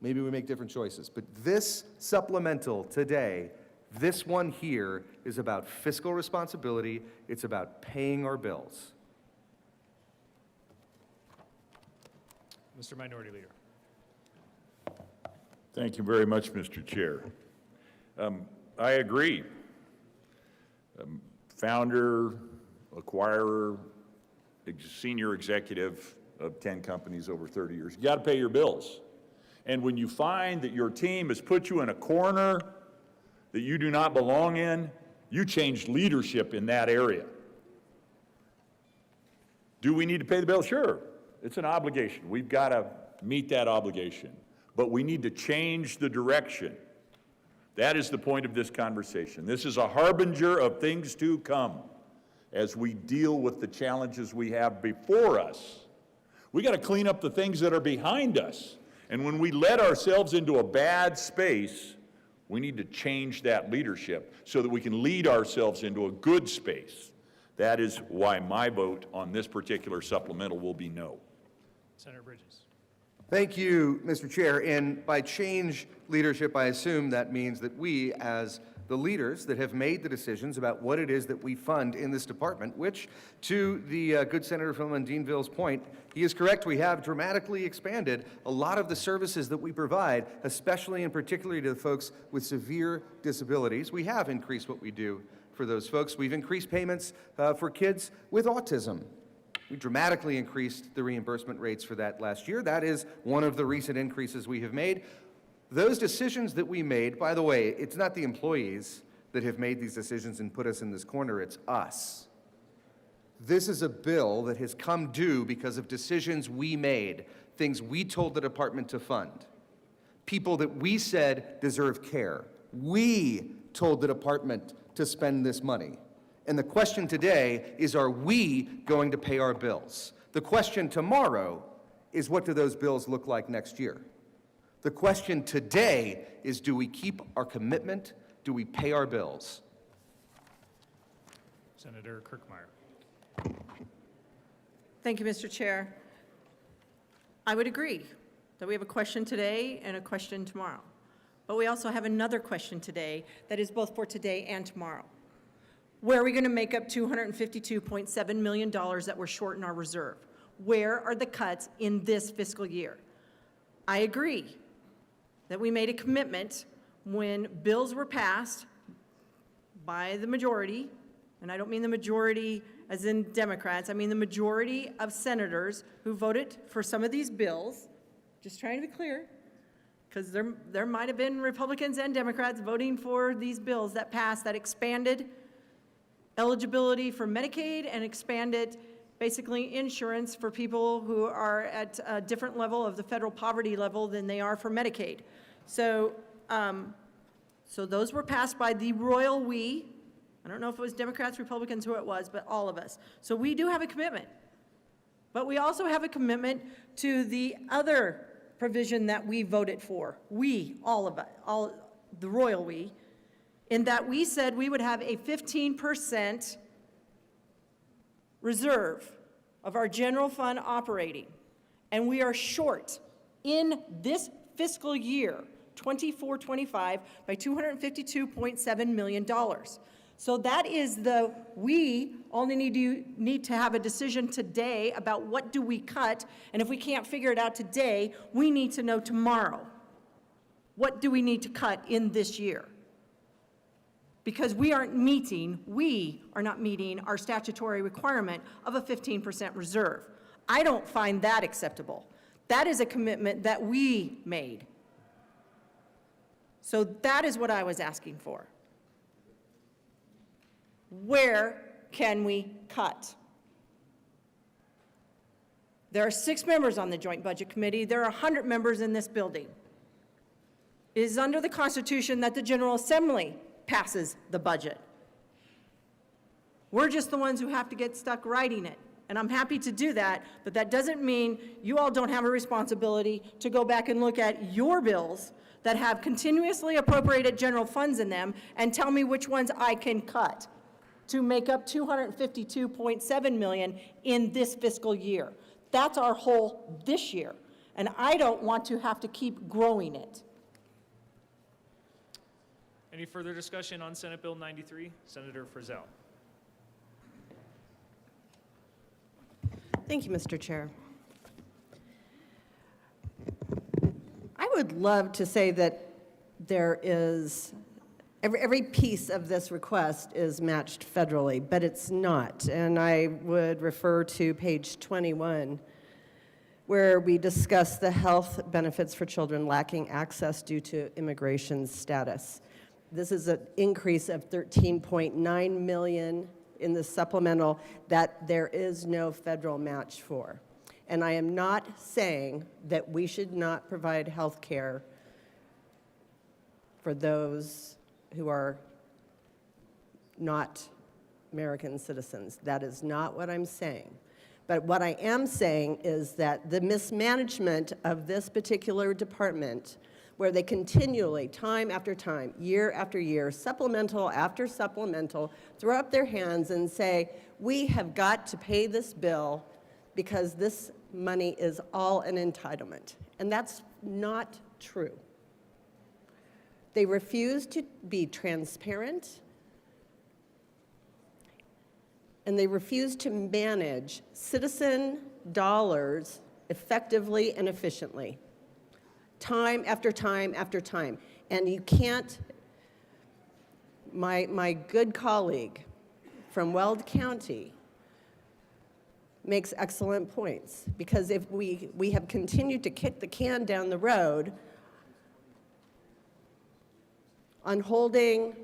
L: Maybe we make different choices. But this supplemental today, this one here, is about fiscal responsibility. It's about paying our bills.
H: Mr. Minority Leader.
N: Thank you very much, Mr. Chair. I agree. Founder, acquirer, senior executive of 10 companies over 30 years. You got to pay your bills. And when you find that your team has put you in a corner that you do not belong in, you change leadership in that area. Do we need to pay the bill? Sure. It's an obligation. We've got to meet that obligation. But we need to change the direction. That is the point of this conversation. This is a harbinger of things to come as we deal with the challenges we have before us. We got to clean up the things that are behind us. And when we let ourselves into a bad space, we need to change that leadership so that we can lead ourselves into a good space. That is why my vote on this particular supplemental will be no.
H: Senator Bridges.
L: Thank you, Mr. Chair. And by change leadership, I assume that means that we, as the leaders that have made the decisions about what it is that we fund in this department, which, to the good Senator from Undineville's point, he is correct, we have dramatically expanded a lot of the services that we provide, especially and particularly to the folks with severe disabilities. We have increased what we do for those folks. We've increased payments for kids with autism. We dramatically increased the reimbursement rates for that last year. That is one of the recent increases we have made. Those decisions that we made, by the way, it's not the employees that have made these decisions and put us in this corner, it's us. This is a bill that has come due because of decisions we made, things we told the department to fund, people that we said deserve care. We told the department to spend this money. And the question today is, are we going to pay our bills? The question tomorrow is, what do those bills look like next year? The question today is, do we keep our commitment? Do we pay our bills?
H: Senator Kirkmeyer.
M: Thank you, Mr. Chair. I would agree that we have a question today and a question tomorrow. But we also have another question today that is both for today and tomorrow. Where are we going to make up $252.7 million that we're short in our reserve? Where are the cuts in this fiscal year? I agree that we made a commitment when bills were passed by the majority, and I don't mean the majority as in Democrats, I mean the majority of senators who voted for some of these bills, just trying to be clear, because there might have been Republicans and Democrats voting for these bills that passed that expanded eligibility for Medicaid and expanded basically insurance for people who are at a different level of the federal poverty level than they are for Medicaid. So, so those were passed by the royal we. I don't know if it was Democrats, Republicans, who it was, but all of us. So we do have a commitment. But we also have a commitment to the other provision that we voted for. We, all of us, the royal we, in that we said we would have a 15% reserve of our general fund operating. And we are short in this fiscal year, 24-25, by $252.7 million. So that is we only need to have a decision today about what do we cut, and if we can't figure it out today, we need to know tomorrow, what do we need to cut in this year? Because we are not meeting our statutory requirement of a 15% reserve. I don't find that acceptable. That is a commitment that we made. So that is what I was asking for. Where can we cut? There are 6 members on the Joint Budget Committee. There are 100 members in this building. It is under the Constitution that the General Assembly passes the budget. We're just the ones who have to get stuck writing it. And I'm happy to do that, but that doesn't mean you all don't have a responsibility to go back and look at your bills that have continuously appropriated general funds in them and tell me which ones I can cut to make up $252.7 million in this fiscal year. That's our whole this year, and I don't want to have to keep growing it.
H: Any further discussion on Senate Bill 93? Senator Frizzell.
O: Thank you, Mr. Chair. I would love to say that there is, every piece of this request is matched federally, but it's not. And I would refer to page 21, where we discuss the health benefits for children lacking access due to immigration status. This is an increase of $13.9 million in the supplemental that there is no federal match for. And I am not saying that we should not provide health care for those who are not American citizens. That is not what I'm saying. But what I am saying is that the mismanagement of this particular department, where they continually, time after time, year after year, supplemental after supplemental, throw up their hands and say, we have got to pay this bill because this money is all an entitlement. And that's not true. They refuse to be transparent, and they refuse to manage citizen dollars effectively and efficiently. Time after time after time. And you can't, my good colleague from Weld County makes excellent points, because if we have continued to kick the can down the road on holding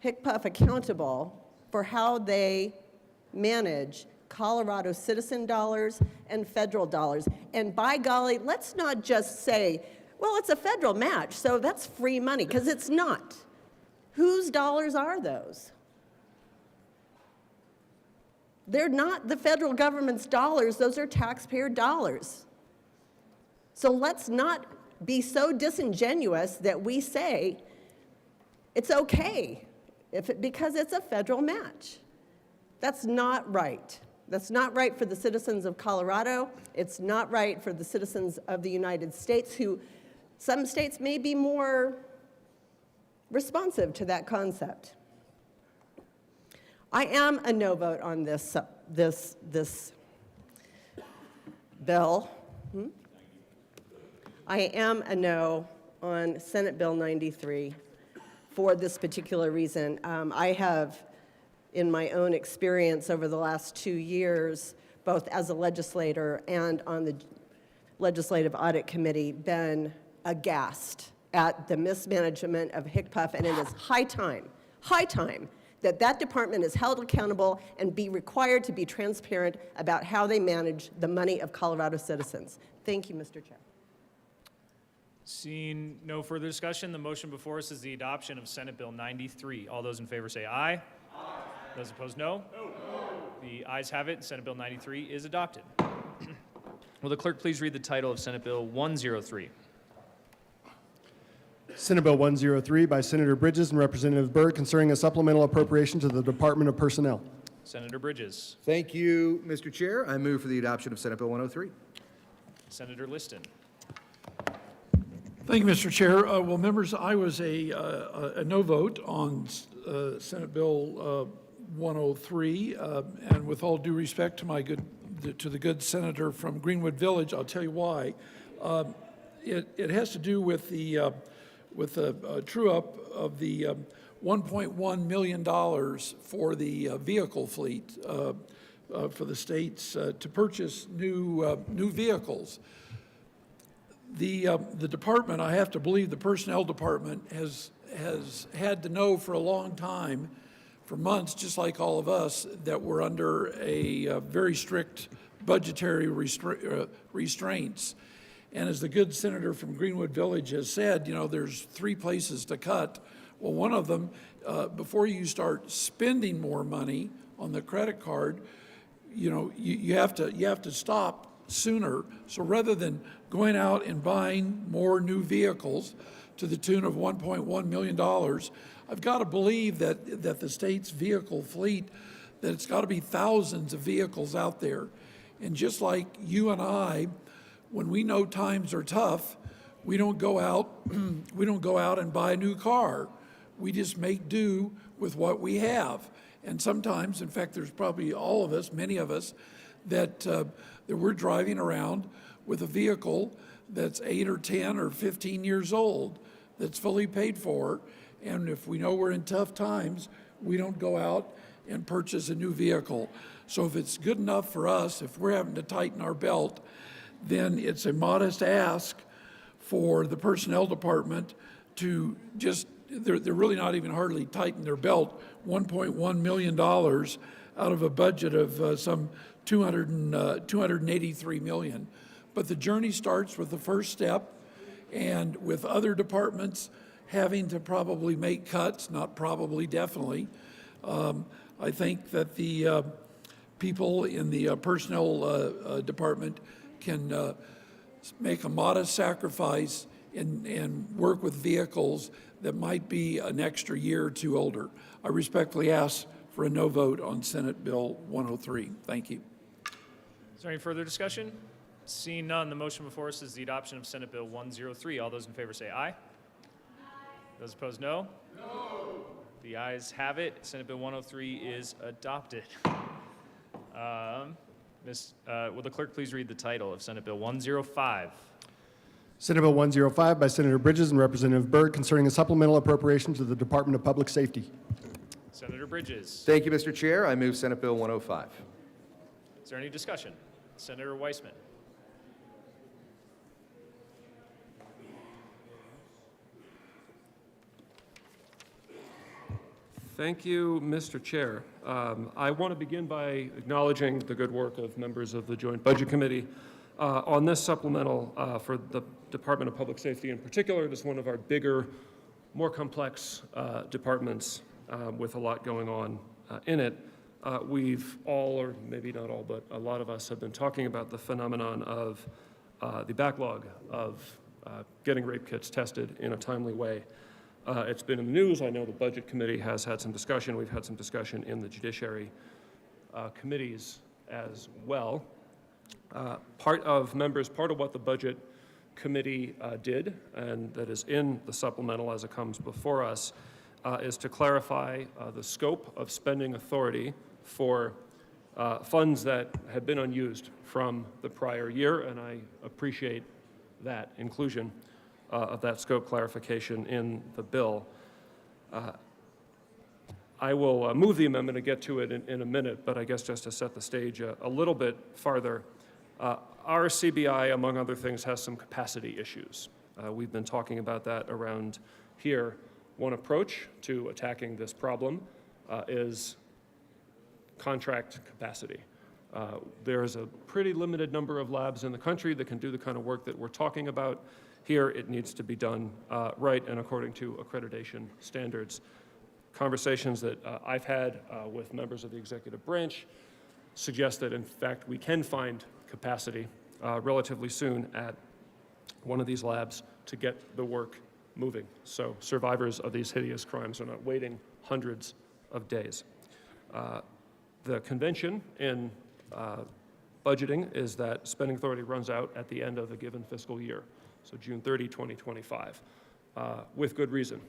O: HCPF accountable for how they manage Colorado citizen dollars and federal dollars. And by golly, let's not just say, well, it's a federal match, so that's free money, because it's not. Whose dollars are those? They're not the federal government's dollars, those are taxpayer dollars. So let's not be so disingenuous that we say it's okay because it's a federal match. That's not right. That's not right for the citizens of Colorado. It's not right for the citizens of the United States, who some states may be more responsive to that concept. I am a no vote on this bill. I am a no on Senate Bill 93 for this particular reason. I have, in my own experience over the last 2 years, both as a legislator and on the Legislative Audit Committee, been aghast at the mismanagement of HCPF, and it is high time that that department is held accountable and be required to be transparent about how they manage the money of Colorado citizens. Thank you, Mr. Chair.
H: Seeing no further discussion, the motion before us is the adoption of Senate Bill 93. All those in favor say aye. Aye. Those opposed, no. No. The ayes have it. Senate Bill 93 is adopted. Will the clerk please read the title of Senate Bill 103?
B: Senate Bill 103 by Senator Bridges and Representative Byrd, concerning a supplemental appropriation to the Department of Personnel.
H: Senator Bridges.
L: Thank you, Mr. Chair. I move for the adoption of Senate Bill 103.
H: Senator Liston.
P: Thank you, Mr. Chair. Well, members, I was a no vote on Senate Bill 103, and with all due respect to the good senator from Greenwood Village, I'll tell you why. It has to do with the true-up of the $1.1 million for the vehicle fleet for the states to purchase new vehicles. The department, I have to believe the personnel department has had to know for a long time, for months, just like all of us, that we're under a very strict budgetary restraints. And as the good senator from Greenwood Village has said, you know, there's 3 places to cut. Well, one of them, before you start spending more money on the credit card, you know, you have to stop sooner. So rather than going out and buying more new vehicles to the tune of $1.1 million, I've got to believe that the state's vehicle fleet, that it's got to be thousands of vehicles out there. And just like you and I, when we know times are tough, we don't go out and buy a new car. We just make do with what we have. And sometimes, in fact, there's probably all of us, many of us, that we're driving around with a vehicle that's 8 or 10 or 15 years old, that's fully paid for. And if we know we're in tough times, we don't go out and purchase a new vehicle. So if it's good enough for us, if we're having to tighten our belt, then it's a modest ask for the personnel department to just, they're really not even hardly tighten their belt, $1.1 million out of a budget of some $283 million. But the journey starts with the first step, and with other departments having to probably make cuts, not probably, definitely. I think that the people in the personnel department can make a modest sacrifice and work with vehicles that might be an extra year or 2 older. I respectfully ask for a no vote on Senate Bill 103. Thank you.
H: Is there any further discussion? Seeing none, the motion before us is the adoption of Senate Bill 103. All those in favor say aye. Aye. Those opposed, no. No. The ayes have it. Senate Bill 103 is adopted. Will the clerk please read the title of Senate Bill 105?
B: Senate Bill 105 by Senator Bridges and Representative Byrd concerning a supplemental appropriation to the Department of Public Safety.
H: Senator Bridges.
L: Thank you, Mr. Chair. I move Senate Bill 105.
H: Is there any discussion? Senator Weissman.
Q: Thank you, Mr. Chair. I want to begin by acknowledging the good work of members of the Joint Budget Committee on this supplemental for the Department of Public Safety in particular. It is one of our bigger, more complex departments with a lot going on in it. We've all, or maybe not all, but a lot of us have been talking about the phenomenon of the backlog of getting rape kits tested in a timely way. It's been in the news. I know the Budget Committee has had some discussion. We've had some discussion in the Judiciary committees as well. Part of what the Budget Committee did, and that is in the supplemental as it comes before us, is to clarify the scope of spending authority for funds that had been unused from the prior year, and I appreciate that inclusion of that scope clarification in the bill. I will move the amendment and get to it in a minute, but I guess just to set the stage a little bit farther, our CBI, among other things, has some capacity issues. We've been talking about that around here. One approach to attacking this problem is contract capacity. There's a pretty limited number of labs in the country that can do the kind of work that we're talking about. Here, it needs to be done right and according to accreditation standards. Conversations that I've had with members of the executive branch suggest that, in fact, we can find capacity relatively soon at one of these labs to get the work moving. So survivors of these hideous crimes are not waiting hundreds of days. The convention in budgeting is that spending authority runs out at the end of a given fiscal year. So June 30, 2025, with good reason.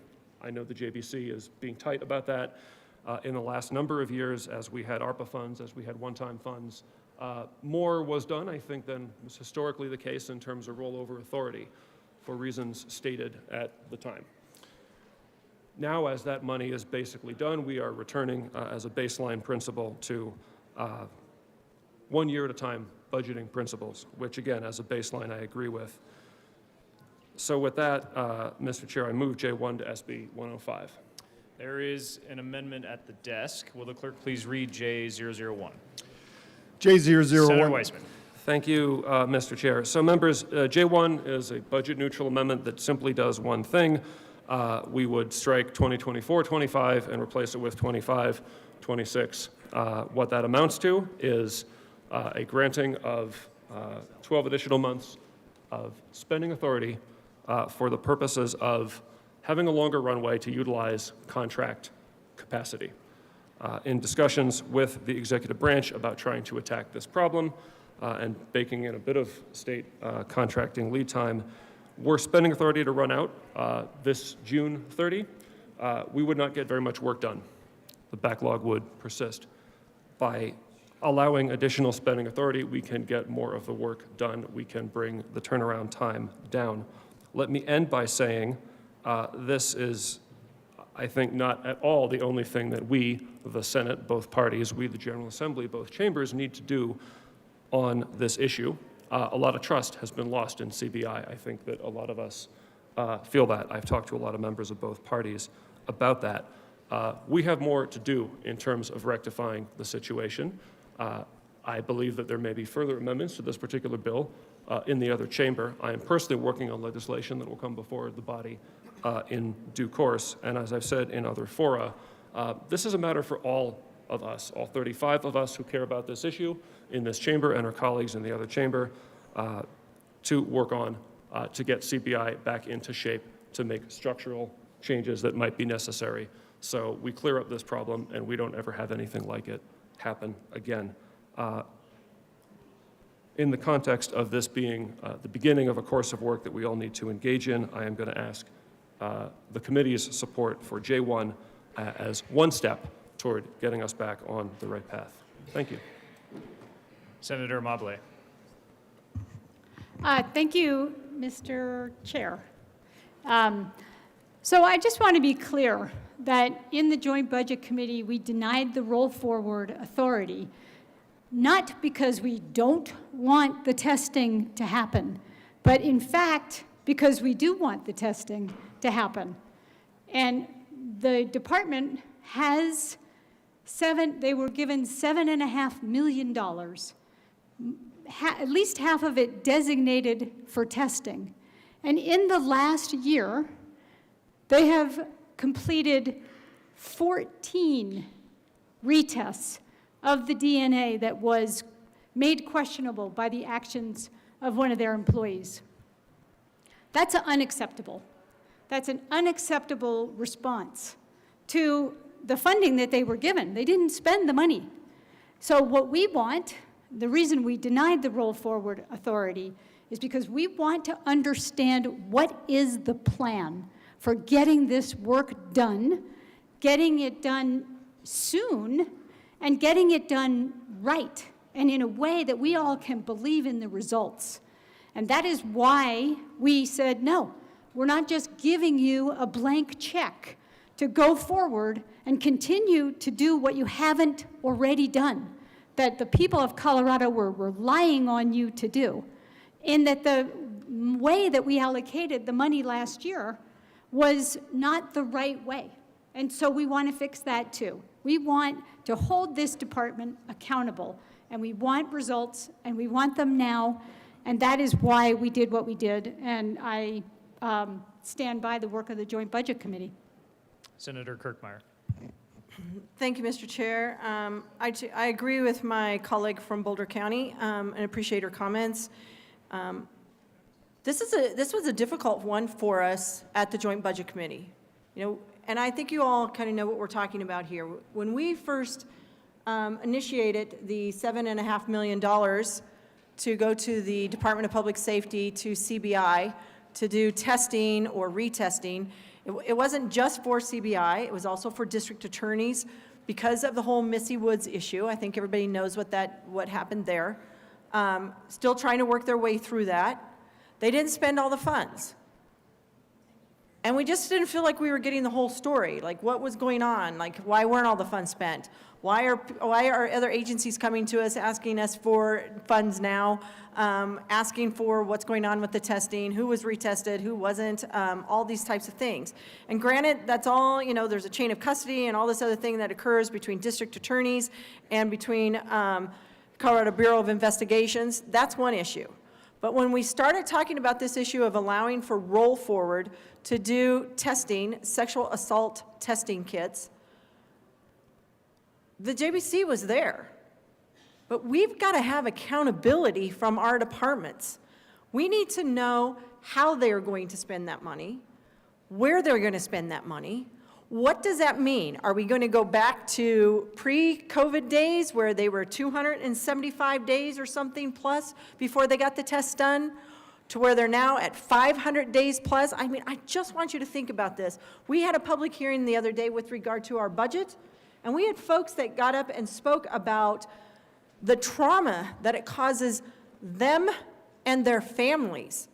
Q: I know the JBC is being tight about that. In the last number of years, as we had ARPA funds, as we had one-time funds, more was done, I think, than was historically the case in terms of rollover authority for reasons stated at the time. Now, as that money is basically done, we are returning as a baseline principle to 1 year at a time budgeting principles, which again, as a baseline, I agree with. So with that, Mr. Chair, I move J1 to SB 105.
H: There is an amendment at the desk. Will the clerk please read J001?
B: J001.
H: Senator Weissman.
Q: Thank you, Mr. Chair. So members, J1 is a budget-neutral amendment that simply does one thing. We would strike 2024-25 and replace it with 25-26. What that amounts to is a granting of 12 additional months of spending authority for the purposes of having a longer runway to utilize contract capacity. In discussions with the executive branch about trying to attack this problem and baking in a bit of state contracting lead time, were spending authority to run out this June 30, we would not get very much work done. The backlog would persist. By allowing additional spending authority, we can get more of the work done. We can bring the turnaround time down. Let me end by saying this is, I think, not at all the only thing that we, the Senate, both parties, we, the General Assembly, both chambers, need to do on this issue. A lot of trust has been lost in CBI. I think that a lot of us feel that. I've talked to a lot of members of both parties about that. We have more to do in terms of rectifying the situation. I believe that there may be further amendments to this particular bill in the other chamber. I am personally working on legislation that will come before the body in due course. And as I've said in other fora, this is a matter for all of us, all 35 of us who care about this issue in this chamber and our colleagues in the other chamber, to work on to get CBI back into shape to make structural changes that might be necessary so we clear up this problem and we don't ever have anything like it happen again. In the context of this being the beginning of a course of work that we all need to engage in, I am going to ask the committee's support for J1 as one step toward getting us back on the right path. Thank you.
H: Senator Mobley.
R: Thank you, Mr. Chair. So I just want to be clear that in the Joint Budget Committee, we denied the roll forward authority, not because we don't want the testing to happen, but in fact, because we do want the testing to happen. And the department has they were given $7.5 million, at least half of it designated for testing. And in the last year, they have completed 14 retests of the DNA that was made questionable by the actions of one of their employees. That's unacceptable. That's an unacceptable response to the funding that they were given. They didn't spend the money. So what we want, the reason we denied the roll forward authority, is because we want to understand what is the plan for getting this work done, getting it done soon, and getting it done right, and in a way that we all can believe in the results. And that is why we said, no, we're not just giving you a blank check to go forward and continue to do what you haven't already done, that the people of Colorado were relying on you to do, in that the way that we allocated the money last year was not the right way. And so we want to fix that too. We want to hold this department accountable, and we want results, and we want them now, and that is why we did what we did, and I stand by the work of the Joint Budget Committee.
H: Senator Kirkmeyer.
M: Thank you, Mr. Chair. I agree with my colleague from Boulder County and appreciate her comments. This was a difficult one for us at the Joint Budget Committee. And I think you all kind of know what we're talking about here. When we first initiated the $7.5 million to go to the Department of Public Safety, to CBI, to do testing or retesting, it wasn't just for CBI, it was also for district attorneys because of the whole Missy Woods issue. I think everybody knows what happened there. Still trying to work their way through that. They didn't spend all the funds. And we just didn't feel like we were getting the whole story, like what was going on, like why weren't all the funds spent? Why are other agencies coming to us asking us for funds now, asking for what's going on with the testing, who was retested, who wasn't, all these types of things. And granted, that's all, there's a chain of custody and all this other thing that occurs between district attorneys and between Colorado Bureau of Investigations. That's one issue. But when we started talking about this issue of allowing for roll forward to do testing, sexual assault testing kits, the JBC was there. But we've got to have accountability from our departments. We need to know how they're going to spend that money, where they're going to spend that money. What does that mean? Are we going to go back to pre-COVID days where they were 275 days or something plus before they got the test done, to where they're now at 500 days plus? I mean, I just want you to think about this. We had a public hearing the other day with regard to our budget, and we had folks that got up and spoke about the trauma that it causes them and their families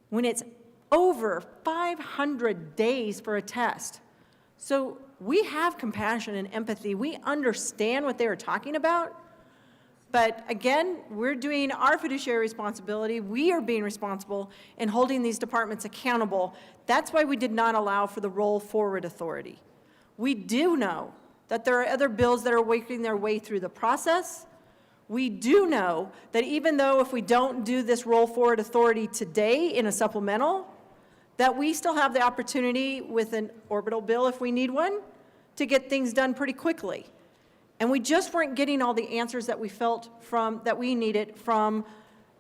M: when it's over 500 days for a test. So we have compassion and empathy. We understand what they were talking about. But again, we're doing our fiduciary responsibility. We are being responsible in holding these departments accountable. That's why we did not allow for the roll forward authority. We do know that there are other bills that are working their way through the process. We do know that even though if we don't do this roll forward authority today in a supplemental, that we still have the opportunity with an orbital bill, if we need one, to get things done pretty quickly. And we just weren't getting all the answers that we felt that we needed from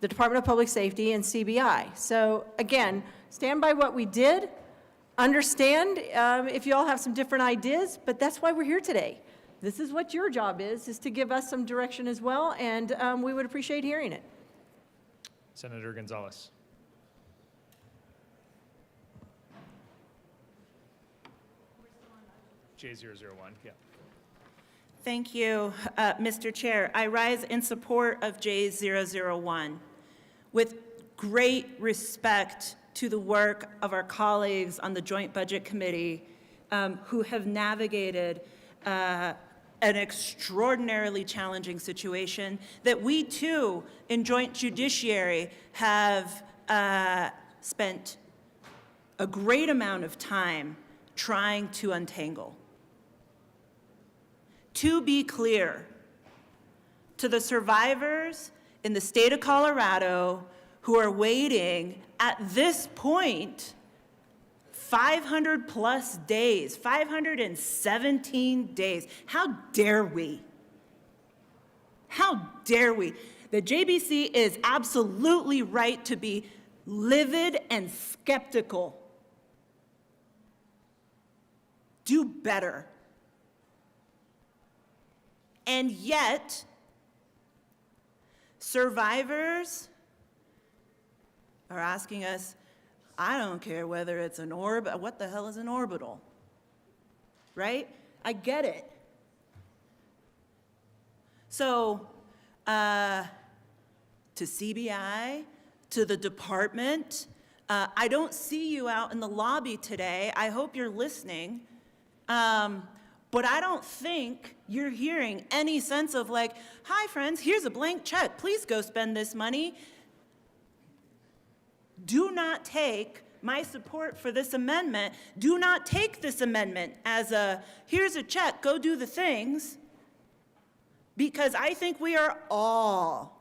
M: the Department of Public Safety and CBI. So again, stand by what we did. Understand if you all have some different ideas, but that's why we're here today. This is what your job is to give us some direction as well, and we would appreciate hearing it.
H: Senator Gonzalez. J001, yeah.
S: Thank you, Mr. Chair. I rise in support of J001 with great respect to the work of our colleagues on the Joint Budget Committee who have navigated an extraordinarily challenging situation that we too in Joint Judiciary have spent a great amount of time trying to untangle. To be clear, to the survivors in the state of Colorado who are waiting at this point 500 plus days, 517 days. How dare we? How dare we? The JBC is absolutely right to be livid and skeptical. Do better. And yet, survivors are asking us, I don't care whether it's an what the hell is an orbital? Right? I get it. So, to CBI, to the department, I don't see you out in the lobby today. I hope you're listening. But I don't think you're hearing any sense of like, hi friends, here's a blank check. Please go spend this money. Do not take my support for this amendment. Do not take this amendment as here's a check, go do the things. Because I think we are all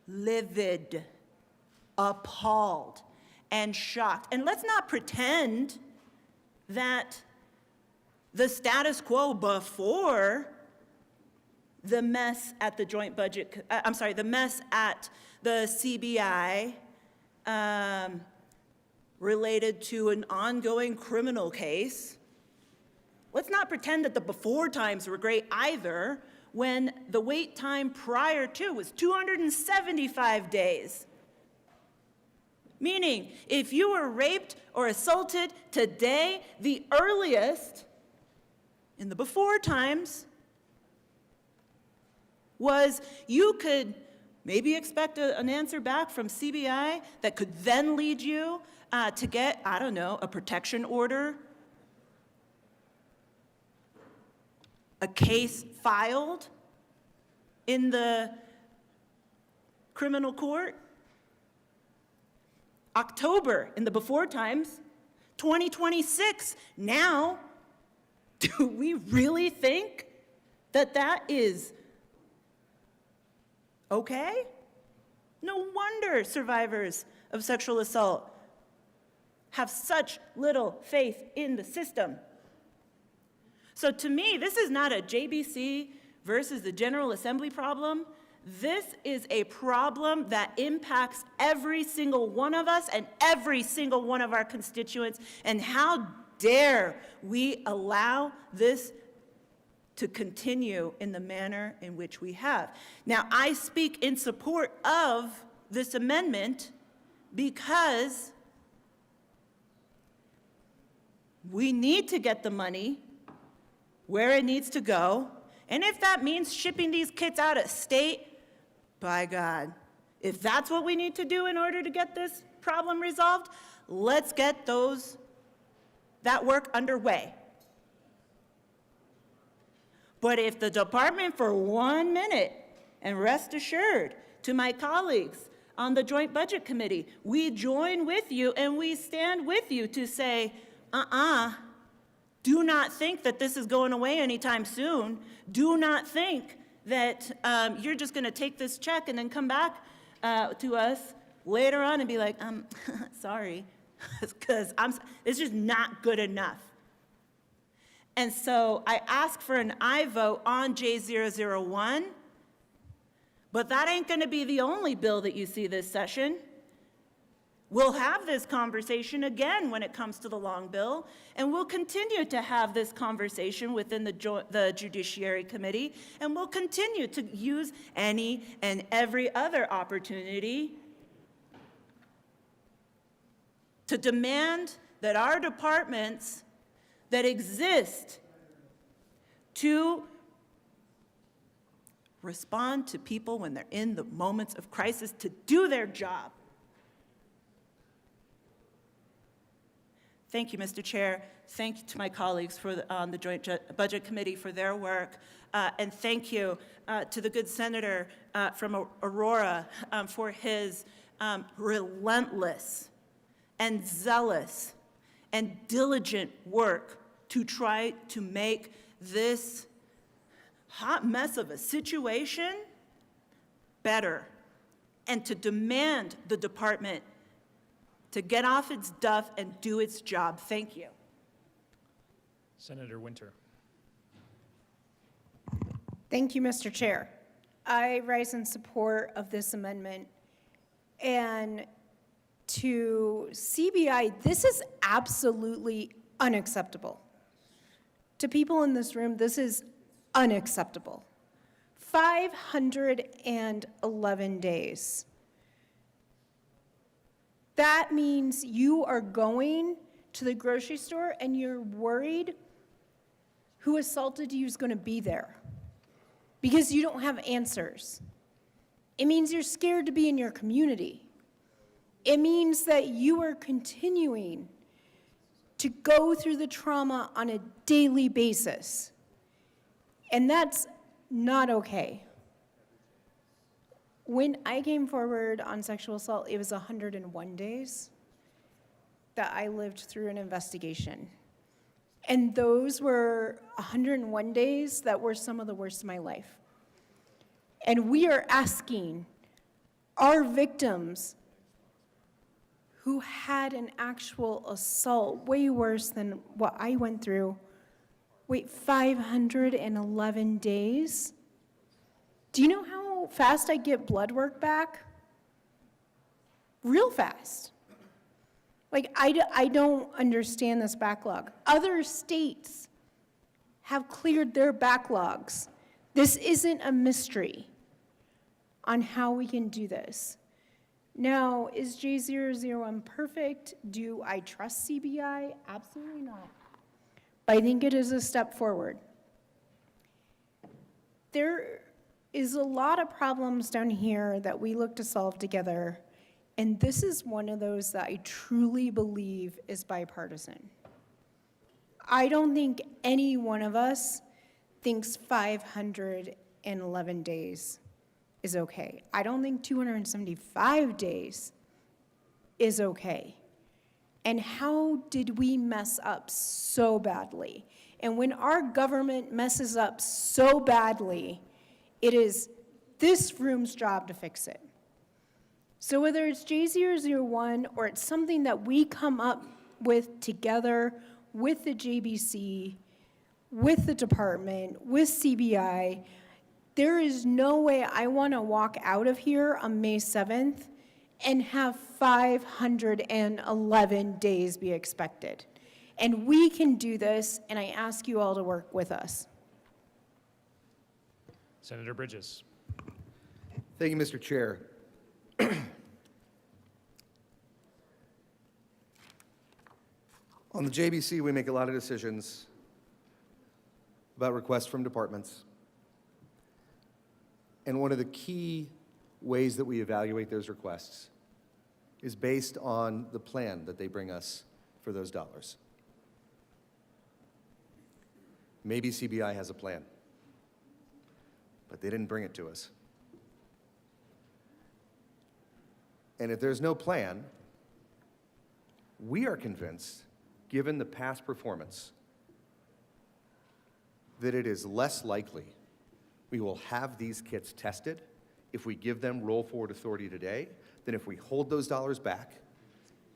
S: livid, appalled, and shocked. And let's not pretend that the status quo before the mess at the joint budget, the mess at the CBI related to an ongoing criminal case. Let's not pretend that the before times were great either, when the wait time prior to was 275 days. Meaning, if you were raped or assaulted today, the earliest in the before times was you could maybe expect an answer back from CBI that could then lead you to get, I don't know, a protection order, a case filed in the criminal court. October in the before times, 2026. Now, do we really think that that is okay? No wonder survivors of sexual assault have such little faith in the system. So to me, this is not a JBC versus the General Assembly problem. This is a problem that impacts every single one of us and every single one of our constituents. And how dare we allow this to continue in the manner in which we have? Now, I speak in support of this amendment because we need to get the money where it needs to go. And if that means shipping these kids out of state, by God, if that's what we need to do in order to get this problem resolved, let's get that work underway. But if the department for 1 minute, and rest assured to my colleagues on the Joint Budget Committee, we join with you and we stand with you to say, do not think that this is going away anytime soon. Do not think that you're just going to take this check and then come back to us later on and be like, sorry, because it's just not good enough. And so I ask for an aye vote on J001, but that ain't going to be the only bill that you see this session. We'll have this conversation again when it comes to the long bill, and we'll continue to have this conversation within the Judiciary Committee, and we'll continue to use any and every other opportunity to demand that our departments that exist to respond to people when they're in the moments of crisis, to do their job. Thank you, Mr. Chair. Thank you to my colleagues on the Joint Budget Committee for their work. And thank you to the good senator from Aurora for his relentless and zealous and diligent work to try to make this hot mess of a situation better, and to demand the department to get off its duff and do its job. Thank you.
H: Senator Winter.
J: Thank you, Mr. Chair. I rise in support of this amendment. And to CBI, this is absolutely unacceptable. To people in this room, this is unacceptable. 511 days. That means you are going to the grocery store and you're worried who assaulted you is going to be there because you don't have answers. It means you're scared to be in your community. It means that you are continuing to go through the trauma on a daily basis. And that's not okay. When I came forward on sexual assault, it was 101 days that I lived through an investigation. And those were 101 days that were some of the worst of my life. And we are asking our victims who had an actual assault, way worse than what I went through, wait 511 days? Do you know how fast I get blood work back? Real fast. Like, I don't understand this backlog. Other states have cleared their backlogs. This isn't a mystery on how we can do this. Now, is J001 perfect? Do I trust CBI? Absolutely not. But I think it is a step forward. There is a lot of problems down here that we look to solve together, And this is one of those that I truly believe is bipartisan. I don't think any one of us thinks 511 days is okay. I don't think 275 days is okay. And how did we mess up so badly? And when our government messes up so badly, it is this room's job to fix it. So whether it's J001 or it's something that we come up with together with the JBC, with the department, with CBI, there is no way I want to walk out of here on May 7th and have 511 days be expected. And we can do this, and I ask you all to work with us.
H: Senator Bridges.
L: Thank you, Mr. Chair. On the JBC, we make a lot of decisions about requests from departments. And one of the key ways that we evaluate those requests is based on the plan that they bring us for those dollars. Maybe CBI has a plan, but they didn't bring it to us. And if there's no plan, we are convinced, given the past performance, that it is less likely we will have these kits tested if we give them roll forward authority today than if we hold those dollars back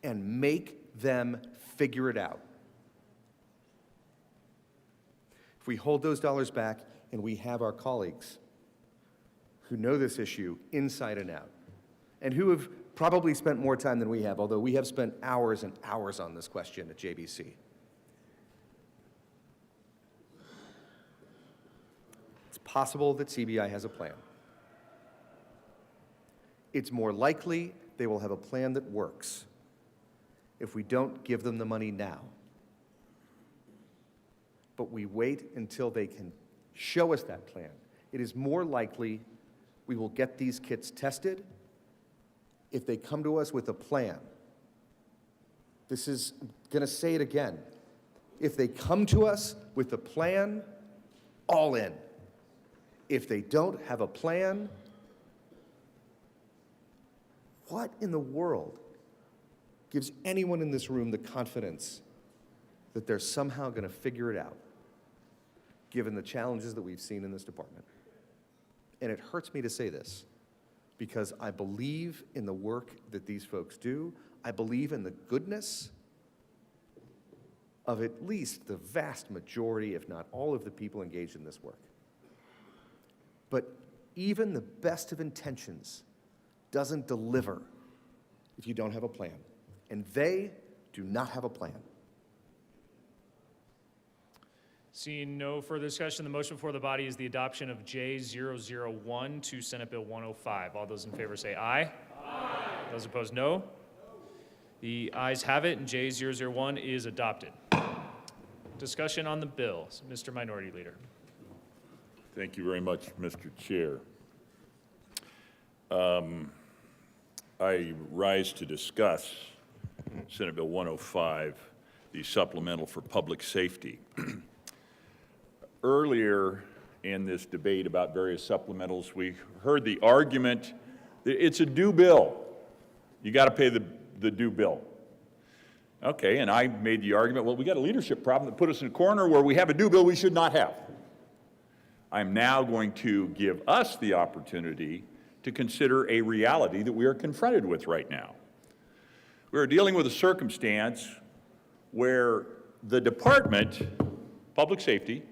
L: and make them figure it out. If we hold those dollars back and we have our colleagues who know this issue inside and out, and who have probably spent more time than we have, although we have spent hours and hours on this question at JBC. It's possible that CBI has a plan. It's more likely they will have a plan that works if we don't give them the money now. But we wait until they can show us that plan. It is more likely we will get these kits tested if they come to us with a plan. This is, I'm going to say it again. If they come to us with a plan, all in. If they don't have a plan, what in the world gives anyone in this room the confidence that they're somehow going to figure it out, given the challenges that we've seen in this department? And it hurts me to say this, because I believe in the work that these folks do. I believe in the goodness of at least the vast majority, if not all, of the people engaged in this work. But even the best of intentions doesn't deliver if you don't have a plan. And they do not have a plan.
H: Seeing no further discussion, the motion before the body is the adoption of J001 to Senate Bill 105. All those in favor say aye. Aye. Those opposed, no. The ayes have it, and J001 is adopted. Discussion on the bill. Mr. Minority Leader.
N: Thank you very much, Mr. Chair. I rise to discuss Senate Bill 105, the supplemental for public safety. Earlier in this debate about various supplementals, we heard the argument that it's a due bill. You got to pay the due bill. Okay, and I made the argument, well, we got a leadership problem that put us in a corner where we have a due bill we should not have. I'm now going to give us the opportunity to consider a reality that we are confronted with right now. We are dealing with a circumstance where the Department, Public Safety,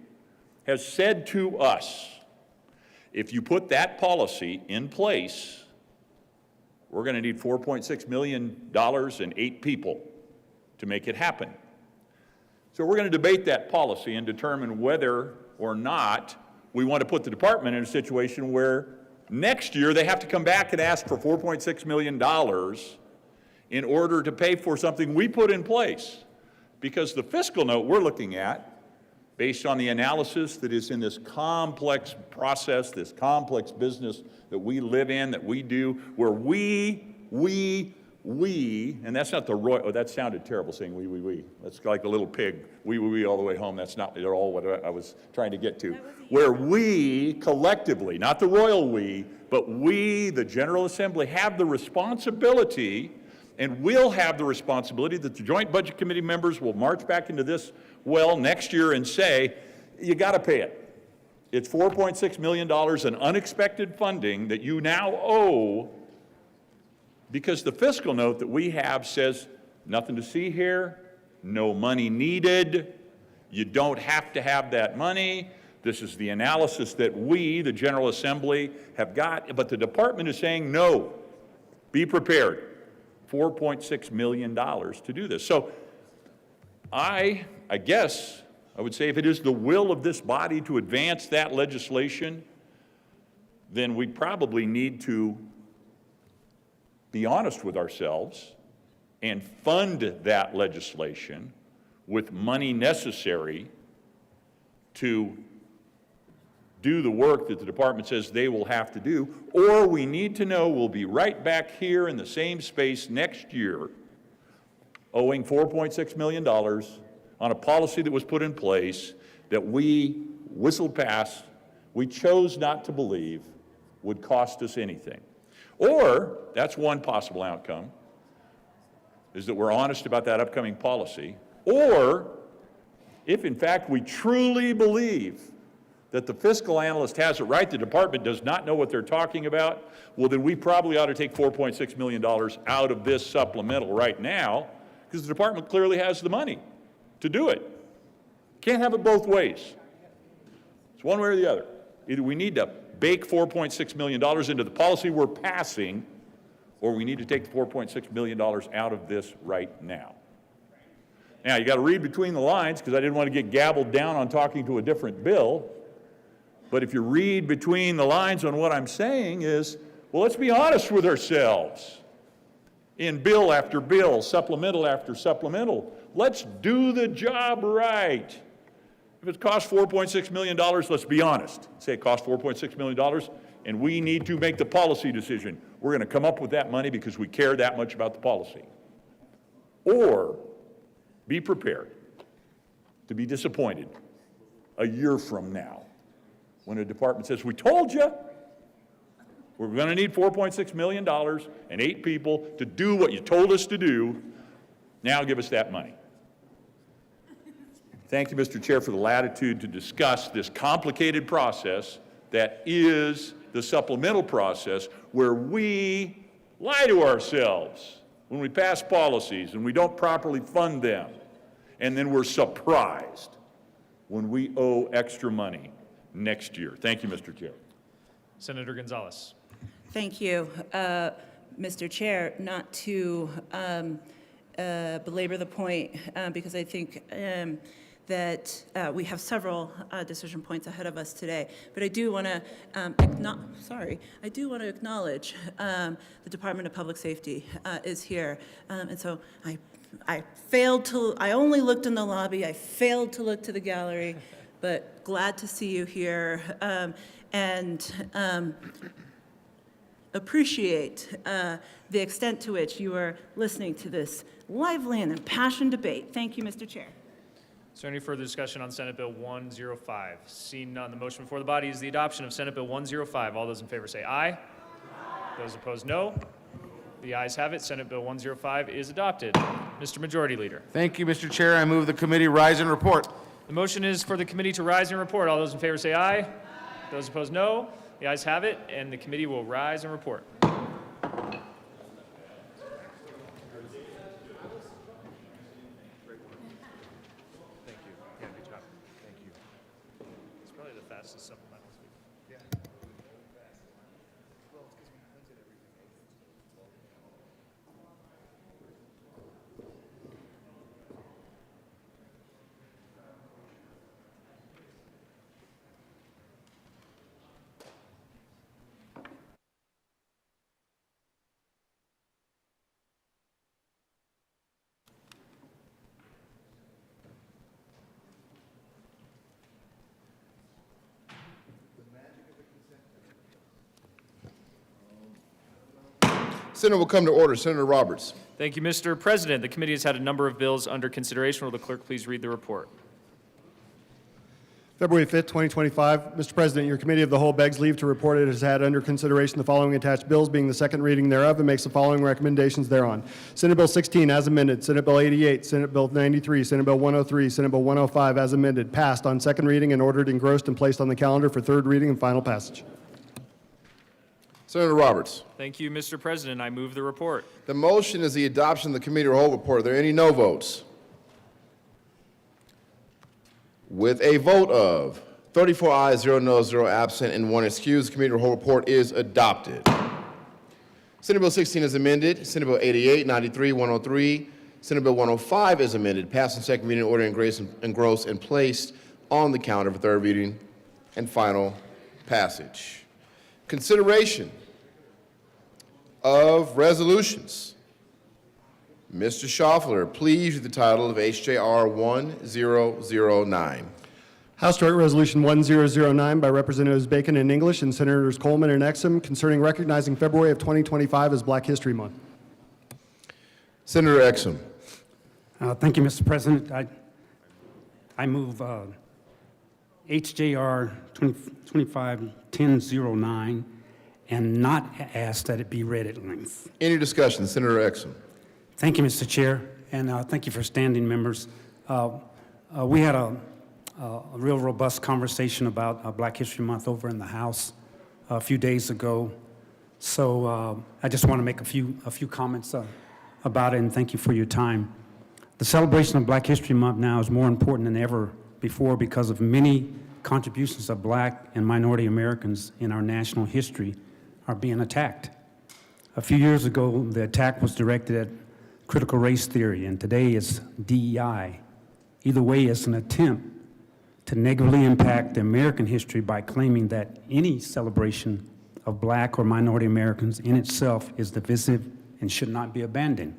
N: has said to us, if you put that policy in place, we're going to need $4.6 million and 8 people to make it happen. So we're going to debate that policy and determine whether or not we want to put the department in a situation where next year they have to come back and ask for $4.6 million in order to pay for something we put in place. Because the fiscal note we're looking at, based on the analysis that is in this complex process, this complex business that we live in, that we do, where we We, and that's not the royal, oh, that sounded terrible saying we. That's like a little pig, we all the way home. That's not at all what I was trying to get to. Where we collectively, not the royal we, but we, the General Assembly, have the responsibility and will have the responsibility that the Joint Budget Committee members will march back into this well next year and say, you got to pay it. It's $4.6 million in unexpected funding that you now owe because the fiscal note that we have says nothing to see here, no money needed, you don't have to have that money. This is the analysis that we, the General Assembly, have got, but the department is saying no, be prepared. $4.6 million to do this. So I guess I would say if it is the will of this body to advance that legislation, then we probably need to be honest with ourselves and fund that legislation with money necessary to do the work that the department says they will have to do, or we need to know we'll be right back here in the same space next year owing $4.6 million on a policy that was put in place that we whistled past, we chose not to believe would cost us anything. Or, that's one possible outcome, is that we're honest about that upcoming policy, or if in fact we truly believe that the fiscal analyst has it right, the department does not know what they're talking about, well then we probably ought to take $4.6 million out of this supplemental right now, because the department clearly has the money to do it. Can't have it both ways. It's one way or the other. Either we need to bake $4.6 million into the policy we're passing, or we need to take the $4.6 million out of this right now. Now, you got to read between the lines, because I didn't want to get gabbled down on talking to a different bill. But if you read between the lines on what I'm saying is, well, let's be honest with ourselves. In bill after bill, supplemental after supplemental, let's do the job right. If it costs $4.6 million, let's be honest. Say it costs $4.6 million, and we need to make the policy decision. We're going to come up with that money because we care that much about the policy. Or be prepared to be disappointed a year from now when a department says, we told you, we're going to need $4.6 million and 8 people to do what you told us to do. Now give us that money. Thank you, Mr. Chair, for the latitude to discuss this complicated process that is the supplemental process where we lie to ourselves when we pass policies and we don't properly fund them. And then we're surprised when we owe extra money next year. Thank you, Mr. Chair.
H: Senator Gonzalez.
S: Thank you, Mr. Chair. Not to belabor the point, because I think that we have several decision points ahead of us today. But I do want to acknowledge the Department of Public Safety is here, and so I only looked in the lobby. I failed to look to the gallery, but glad to see you here, and appreciate the extent to which you are listening to this lively and impassioned debate. Thank you, Mr. Chair.
H: Is there any further discussion on Senate Bill 105? Seeing none, the motion before the body is the adoption of Senate Bill 105. All those in favor say aye. Aye. Those opposed, no. The ayes have it. Senate Bill 105 is adopted. Mr. Majority Leader.
E: Thank you, Mr. Chair. I move the committee rise and report.
H: The motion is for the committee to rise and report. All those in favor say aye. Aye. Those opposed, no. The ayes have it, and the committee will rise and report.
A: Senate will come to order. Senator Roberts.
H: Thank you, Mr. President. The committee has had a number of bills under consideration. Will the clerk please read the report?
B: February 5th, 2025. Mr. President, your Committee of the Whole begs leave to report it has had under consideration the following attached bills, being the second reading thereof, and makes the following recommendations thereon. Senate Bill 16 as amended, Senate Bill 88, Senate Bill 93, Senate Bill 103, Senate Bill 105 as amended, passed on second reading and ordered engrossed and placed on the calendar for third reading and final passage.
A: Senator Roberts.
H: Thank you, Mr. President. I move the report.
A: The motion is the adoption of the Committee of the Whole report. Are there any no votes? With a vote of 34 ayes, 0 noes, 0 absent, and 1 excused, the Committee of the Whole report is adopted. Senate Bill 16 is amended. Senate Bill 88, 93, 103, Senate Bill 105 is amended, passed on second reading, ordered engrossed and placed on the calendar for third reading and final passage. Consideration of resolutions. Mr. Schaffler, please read the title of HJR 1009.
B: House Joint Resolution 1009 by Representatives Bacon and English and Senators Coleman and Exum concerning recognizing February of 2025 as Black History Month.
A: Senator Exum.
T: Thank you, Mr. President. I move HJR 251009 and not ask that it be read at length.
A: Any discussion? Senator Exum.
T: Thank you, Mr. Chair, and thank you for standing members. We had a real robust conversation about Black History Month over in the House a few days ago. So I just want to make a few comments about it, and thank you for your time. The celebration of Black History Month now is more important than ever before because of many contributions of Black and minority Americans in our national history are being attacked. A few years ago, the attack was directed at critical race theory, and today it's DEI. Either way, it's an attempt to negatively impact the American history by claiming that any celebration of Black or minority Americans in itself is divisive and should not be abandoned.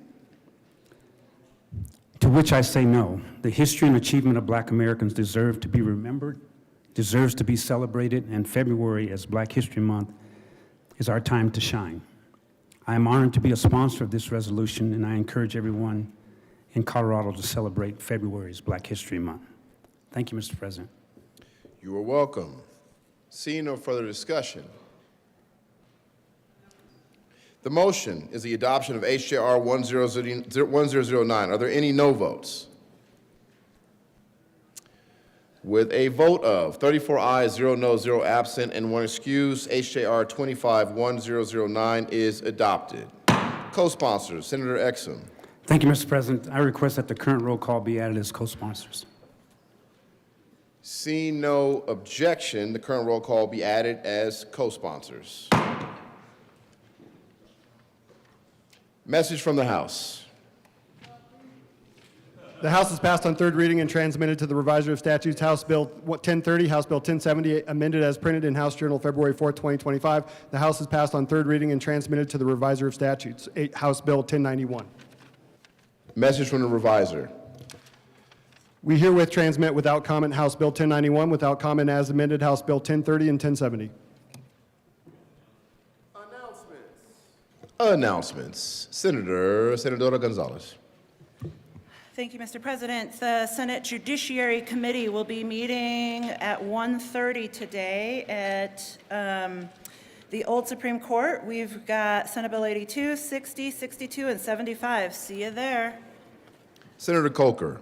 T: To which I say no. The history and achievement of Black Americans deserve to be remembered, deserves to be celebrated, and February as Black History Month is our time to shine. I am honored to be a sponsor of this resolution, and I encourage everyone in Colorado to celebrate February's Black History Month. Thank you, Mr. President.
A: You are welcome. Seeing no further discussion, the motion is the adoption of HJR 1009. Are there any no votes? With a vote of 34 ayes, 0 noes, 0 absent, and 1 excused, HJR 251009 is adopted. Co-sponsors, Senator Exum.
T: Thank you, Mr. President. I request that the current roll call be added as co-sponsors.
A: Seeing no objection, the current roll call be added as co-sponsors. Message from the House.
B: The House has passed on third reading and transmitted to the Reviser of Statutes House Bill 1030, House Bill 1070, amended as printed in House Journal February 4th, 2025. The House has passed on third reading and transmitted to the Reviser of Statutes, House Bill 1091.
A: Message from the Reviser.
B: We herewith transmit without comment House Bill 1091, without comment as amended House Bill 1030 and 1070.
A: Announcements. Senadora Gonzalez.
S: Thank you, Mr. President. The Senate Judiciary Committee will be meeting at 1:30 today at the old Supreme Court. We've got Senate Bill 82, 60, 62, and 75. See you there.
A: Senator Coker.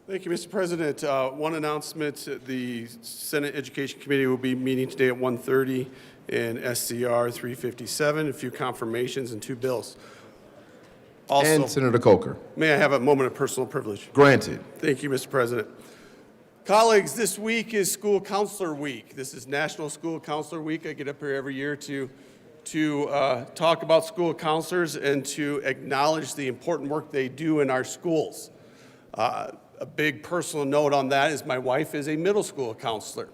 U: Thank you, Mr. President. One announcement, the Senate Education Committee will be meeting today at 1:30 in SCR 357, a few confirmations and 2 bills. Also,
A: and Senator Coker.
U: May I have a moment of personal privilege?
A: Granted.
U: Thank you, Mr. President. Colleagues, this week is School Counselor Week. This is National School Counselor Week. I get up here every year to talk about school counselors and to acknowledge the important work they do in our schools. A big personal note on that is my wife is a middle school counselor,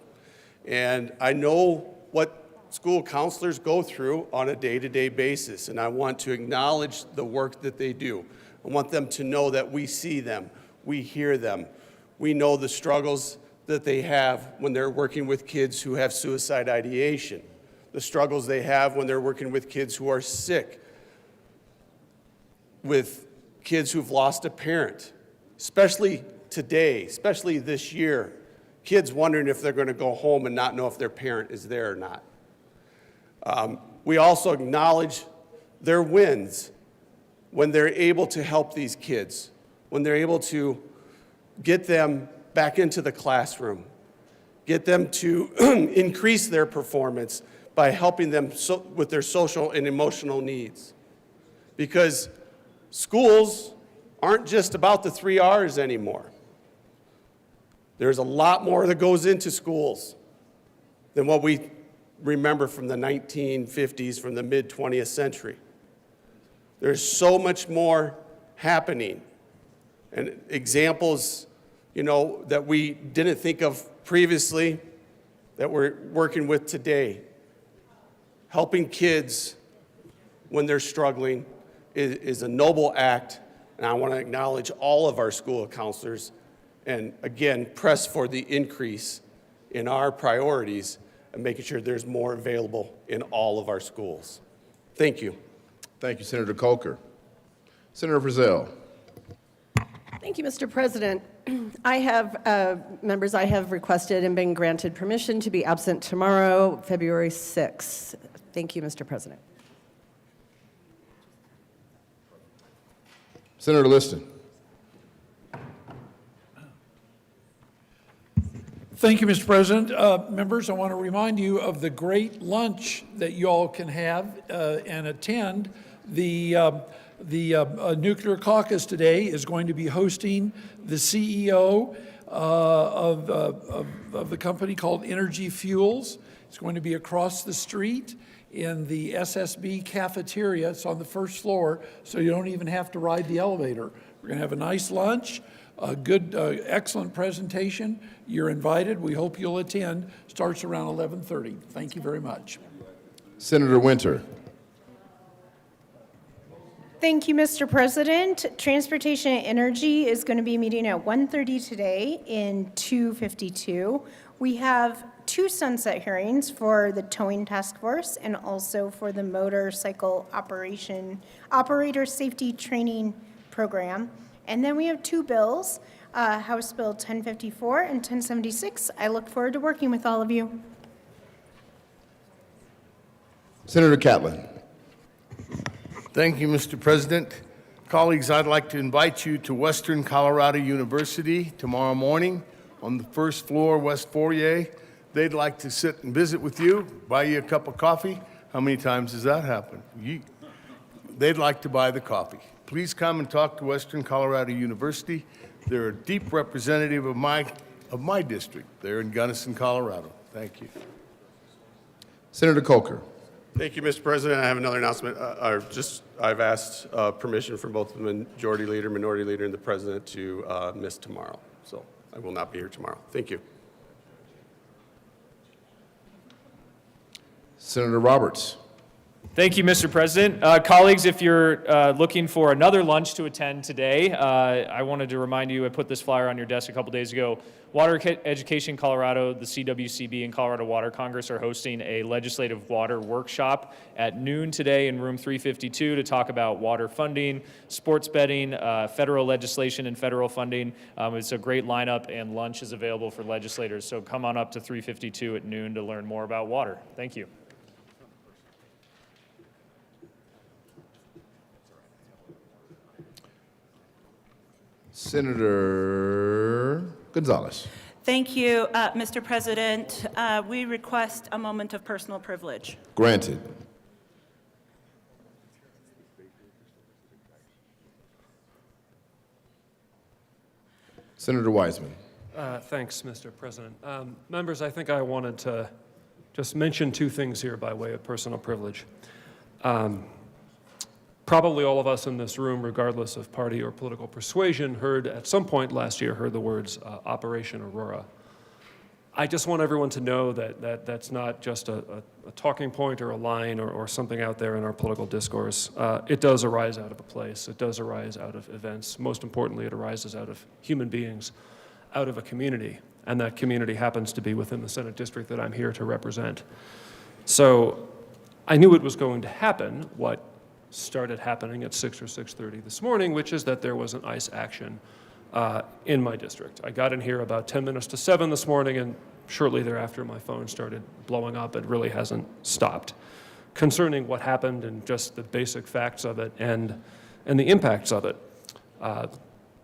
U: and I know what school counselors go through on a day-to-day basis, and I want to acknowledge the work that they do. I want them to know that we see them, we hear them, we know the struggles that they have when they're working with kids who have suicide ideation. the struggles they have when they're working with kids who are sick, with kids who've lost a parent, especially today, especially this year, kids wondering if they're going to go home and not know if their parent is there or not. We also acknowledge their wins when they're able to help these kids, when they're able to get them back into the classroom, get them to increase their performance by helping them with their social and emotional needs. Because schools aren't just about the 3 R's anymore. There's a lot more that goes into schools than what we remember from the 1950s, from the mid-20th century. There's so much more happening. And examples, that we didn't think of previously that we're working with today. Helping kids when they're struggling is a noble act, and I want to acknowledge all of our school counselors and, again, press for the increase in our priorities and making sure there's more available in all of our schools. Thank you.
A: Thank you, Senator Coker. Senator Frizzell.
O: Thank you, Mr. President. Members, I have requested and been granted permission to be absent tomorrow, February 6th. Thank you, Mr. President.
A: Senator Liston.
P: Thank you, Mr. President. Members, I want to remind you of the great lunch that you all can have and attend. The Nuclear Caucus today is going to be hosting the CEO of the company called Energy Fuels. It's going to be across the street in the SSB cafeteria. It's on the first floor, so you don't even have to ride the elevator. We're going to have a nice lunch, a good, excellent presentation. You're invited. We hope you'll attend. Starts around 11:30. Thank you very much.
A: Senator Winter.
J: Thank you, Mr. President. Transportation and Energy is going to be meeting at 1:30 today in 252. We have 2 sunset hearings for the towing task force and also for the motorcycle operator safety training program. And then we have 2 bills, House Bill 1054 and 1076. I look forward to working with all of you.
A: Senator Catlin.
C: Thank you, Mr. President. Colleagues, I'd like to invite you to Western Colorado University tomorrow morning on the first floor, West Foyer. They'd like to sit and visit with you, buy you a cup of coffee. How many times does that happen? They'd like to buy the coffee. Please come and talk to Western Colorado University. They're a deep representative of my district. They're in Gunnison, Colorado. Thank you.
A: Senator Coker.
U: Thank you, Mr. President. I have another announcement. I've asked permission from both the Majority Leader, Minority Leader, and the President to miss tomorrow. So I will not be here tomorrow. Thank you.
A: Senator Roberts.
H: Thank you, Mr. President. Colleagues, if you're looking for another lunch to attend today, I wanted to remind you, I put this flyer on your desk a couple days ago. Water Education Colorado, the CWCB, and Colorado Water Congress are hosting a legislative water workshop at noon today in room 352 to talk about water funding, sports betting, federal legislation, and federal funding. It's a great lineup, and lunch is available for legislators. So come on up to 352 at noon to learn more about water. Thank you.
A: Senator Gonzalez.
S: Thank you, Mr. President. We request a moment of personal privilege.
A: Granted. Senator Wiseman.
Q: Thanks, Mr. President. Members, I think I wanted to just mention 2 things here by way of personal privilege. Probably all of us in this room, regardless of party or political persuasion, heard at some point last year, heard the words Operation Aurora. I just want everyone to know that that's not just a talking point or a line or something out there in our political discourse. It does arise out of a place. It does arise out of events. Most importantly, it arises out of human beings, out of a community, and that community happens to be within the Senate district that I'm here to represent. So I knew it was going to happen, what started happening at 6 or 6:30 this morning, which is that there was an ICE action in my district. I got in here about 10 minutes to 7 this morning, and shortly thereafter my phone started blowing up. It really hasn't stopped. Concerning what happened and just the basic facts of it and the impacts of it,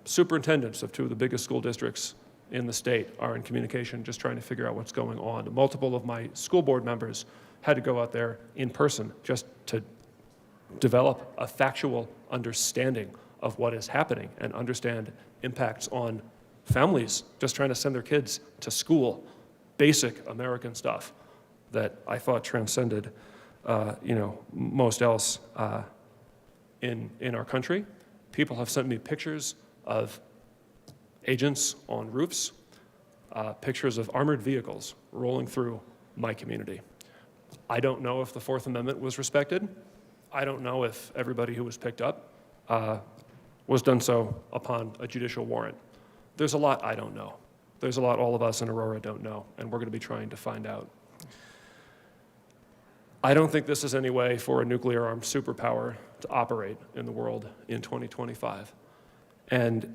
Q: superintendents of two of the biggest school districts in the state are in communication just trying to figure out what's going on. Multiple of my school board members had to go out there in person just to develop a factual understanding of what is happening and understand impacts on families just trying to send their kids to school. Basic American stuff that I thought transcended, most else in our country. People have sent me pictures of agents on roofs, pictures of armored vehicles rolling through my community. I don't know if the Fourth Amendment was respected. I don't know if everybody who was picked up was done so upon a judicial warrant. There's a lot I don't know. There's a lot all of us in Aurora don't know, and we're going to be trying to find out. I don't think this is any way for a nuclear-armed superpower to operate in the world in 2025. And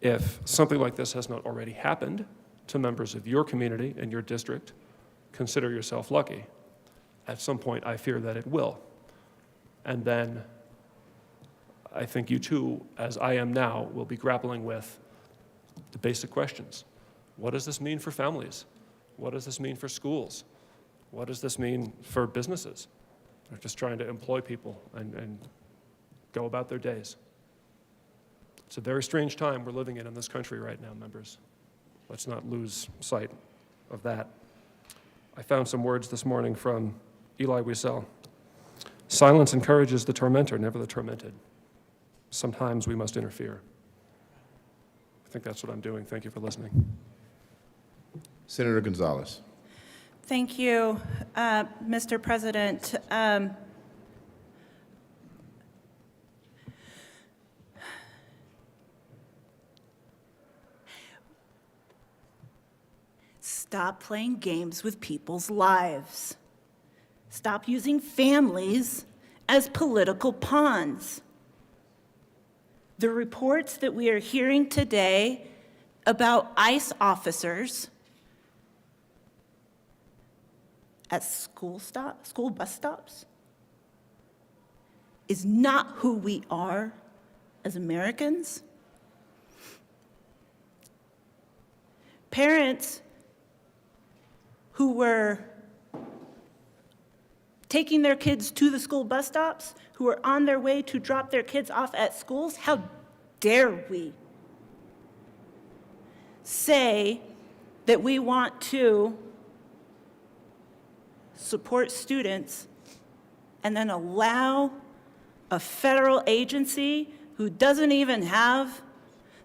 Q: if something like this has not already happened to members of your community and your district, consider yourself lucky. At some point, I fear that it will. And then I think you too, as I am now, will be grappling with the basic questions. What does this mean for families? What does this mean for schools? What does this mean for businesses? They're just trying to employ people and go about their days. It's a very strange time we're living in this country right now, members. Let's not lose sight of that. I found some words this morning from Elie Wiesel. Silence encourages the tormentor, never the tormented. Sometimes we must interfere. I think that's what I'm doing. Thank you for listening.
A: Senator Gonzalez.
S: Thank you, Mr. President. Stop playing games with people's lives. Stop using families as political pawns. The reports that we are hearing today about ICE officers at school bus stops is not who we are as Americans. Parents who were taking their kids to the school bus stops, who were on their way to drop their kids off at schools, how dare we say that we want to support students and then allow a federal agency who doesn't even have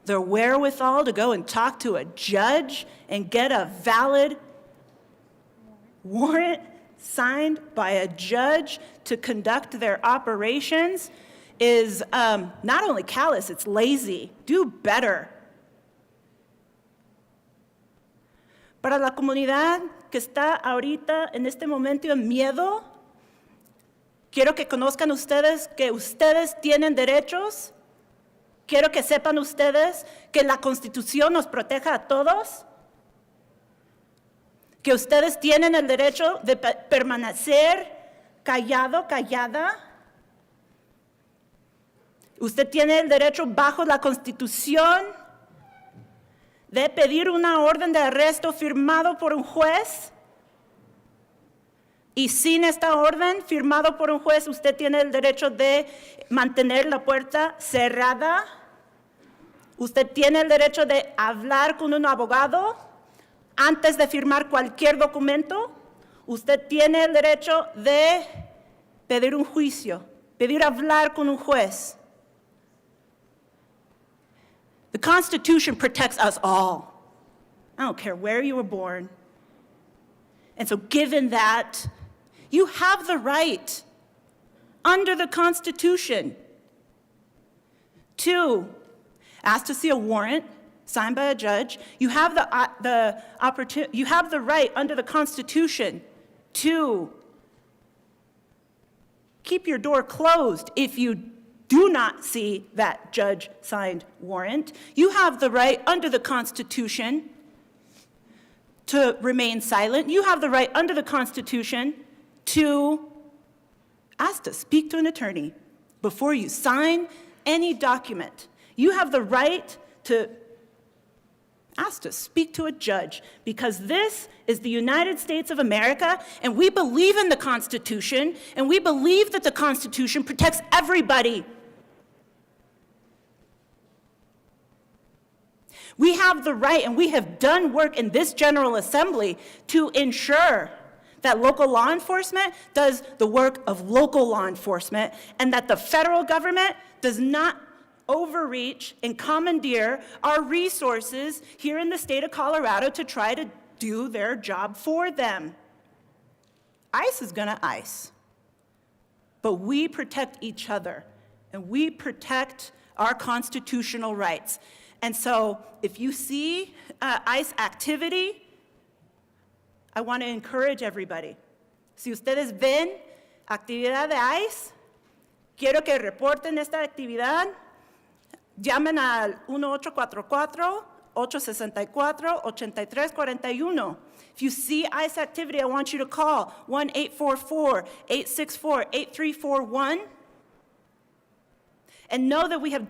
S: the wherewithal to go and talk to a judge and get a valid warrant signed by a judge to conduct their operations is not only callous, it's lazy. Do better. Para la comunidad que está ahorita en este momento en miedo, quiero que conozcan ustedes que ustedes tienen derechos. Quiero que sepan ustedes que la Constitución nos proteja a todos. Que ustedes tienen el derecho de permanecer callado, callada. Usted tiene el derecho bajo la Constitución de pedir una orden de arresto firmado por un juez. Y sin esta orden firmado por un juez, usted tiene el derecho de mantener la puerta cerrada. Usted tiene el derecho de hablar con un abogado. Antes de firmar cualquier documento, usted tiene el derecho de pedir un juicio, pedir hablar con un juez. The Constitution protects us all. I don't care where you were born. And so given that, you have the right under the Constitution to ask to see a warrant signed by a judge. You have the right under the Constitution to keep your door closed if you do not see that judge-signed warrant. You have the right under the Constitution to remain silent. You have the right under the Constitution to ask to speak to an attorney before you sign any document. You have the right to ask to speak to a judge, because this is the United States of America, and we believe in the Constitution, and we believe that the Constitution protects everybody. We have the right, and we have done work in this General Assembly to ensure that local law enforcement does the work of local law enforcement, and that the federal government does not overreach and commandeer our resources here in the state of Colorado to try to do their job for them. ICE is gonna ICE, but we protect each other, and we protect our constitutional rights. And so if you see ICE activity, I want to encourage everybody. Si ustedes ven actividad de ICE, quiero que reporten esta actividad. Llamen al 1844-864-8341. If you see ICE activity, I want you to call 1-844-864-8341. And know that we have,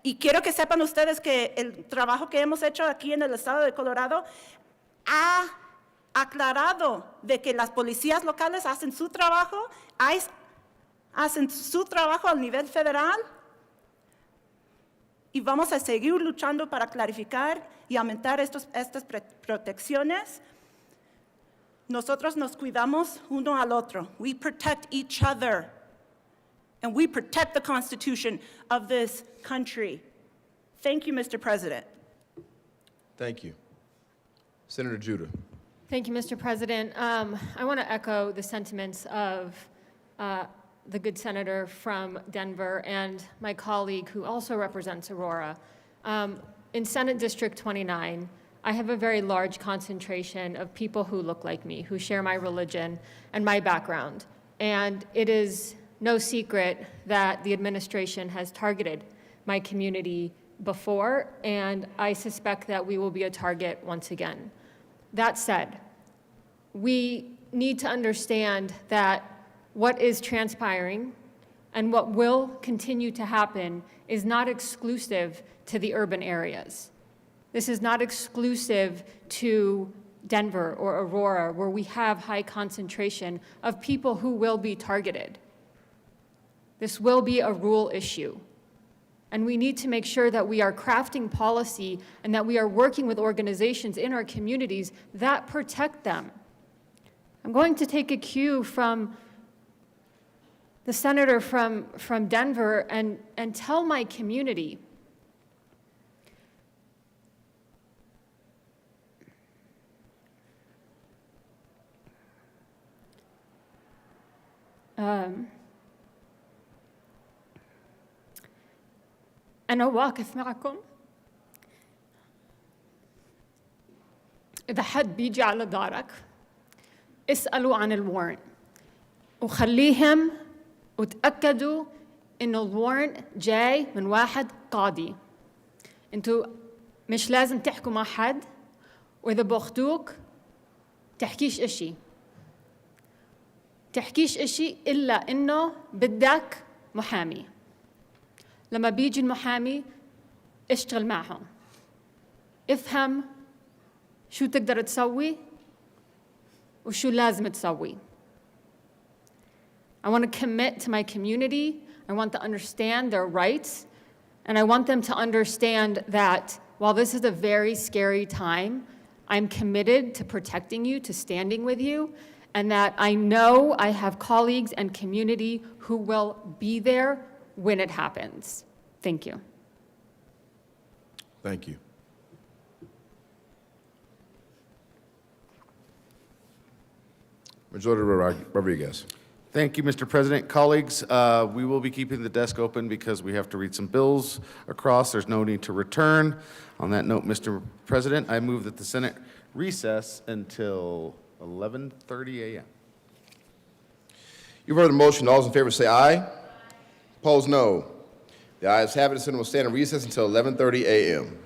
S: y quiero que sepan ustedes que el trabajo que hemos hecho aquí en el estado de Colorado ha aclarado de que las policías locales hacen su trabajo, ICE hacen su trabajo al nivel federal, y vamos a seguir luchando para clarificar y aumentar estas protecciones. Nosotros nos cuidamos uno al otro. We protect each other, and we protect the Constitution of this country. Thank you, Mr. President.
A: Thank you. Senator Judah.
D: Thank you, Mr. President. I want to echo the sentiments of the good senator from Denver and my colleague who also represents Aurora. In Senate District 29, I have a very large concentration of people who look like me, who share my religion and my background. And it is no secret that the administration has targeted my community before, and I suspect that we will be a target once again. That said, we need to understand that what is transpiring and what will continue to happen is not exclusive to the urban areas. This is not exclusive to Denver or Aurora, where we have high concentration of people who will be targeted. This will be a rule issue. And we need to make sure that we are crafting policy and that we are working with organizations in our communities that protect them. I'm going to take a cue from the senator from Denver and tell my community أنا واقف معكم. إذا حد بيجي على دارك اسألوا عن الوارنت وخليهم وتأكدوا إنه الوارنت جاي من واحد قاضي. أنتوا مش لازم تحكوا مع حد، وإذا بأخذوك تحكيش إشي. تحكيش إشي إلا إنه بدك محامي. لما بيجي المحامي اشتغل معهم. افهم شو تقدر تسوي وشو لازم تسوي. I want to commit to my community. I want to understand their rights. And I want them to understand that while this is a very scary time, I'm committed to protecting you, to standing with you, and that I know I have colleagues and community who will be there when it happens. Thank you.
A: Thank you. Majority Rodriguez.
E: Thank you, Mr. President. Colleagues, we will be keeping the desk open because we have to read some bills across. There's no need to return. On that note, Mr. President, I move that the Senate recess until 11:30 a.m.
A: You've heard the motion. All those in favor say aye. Opposed, no. The ayes have it. The Senate will stand in recess until 11:30 a.m.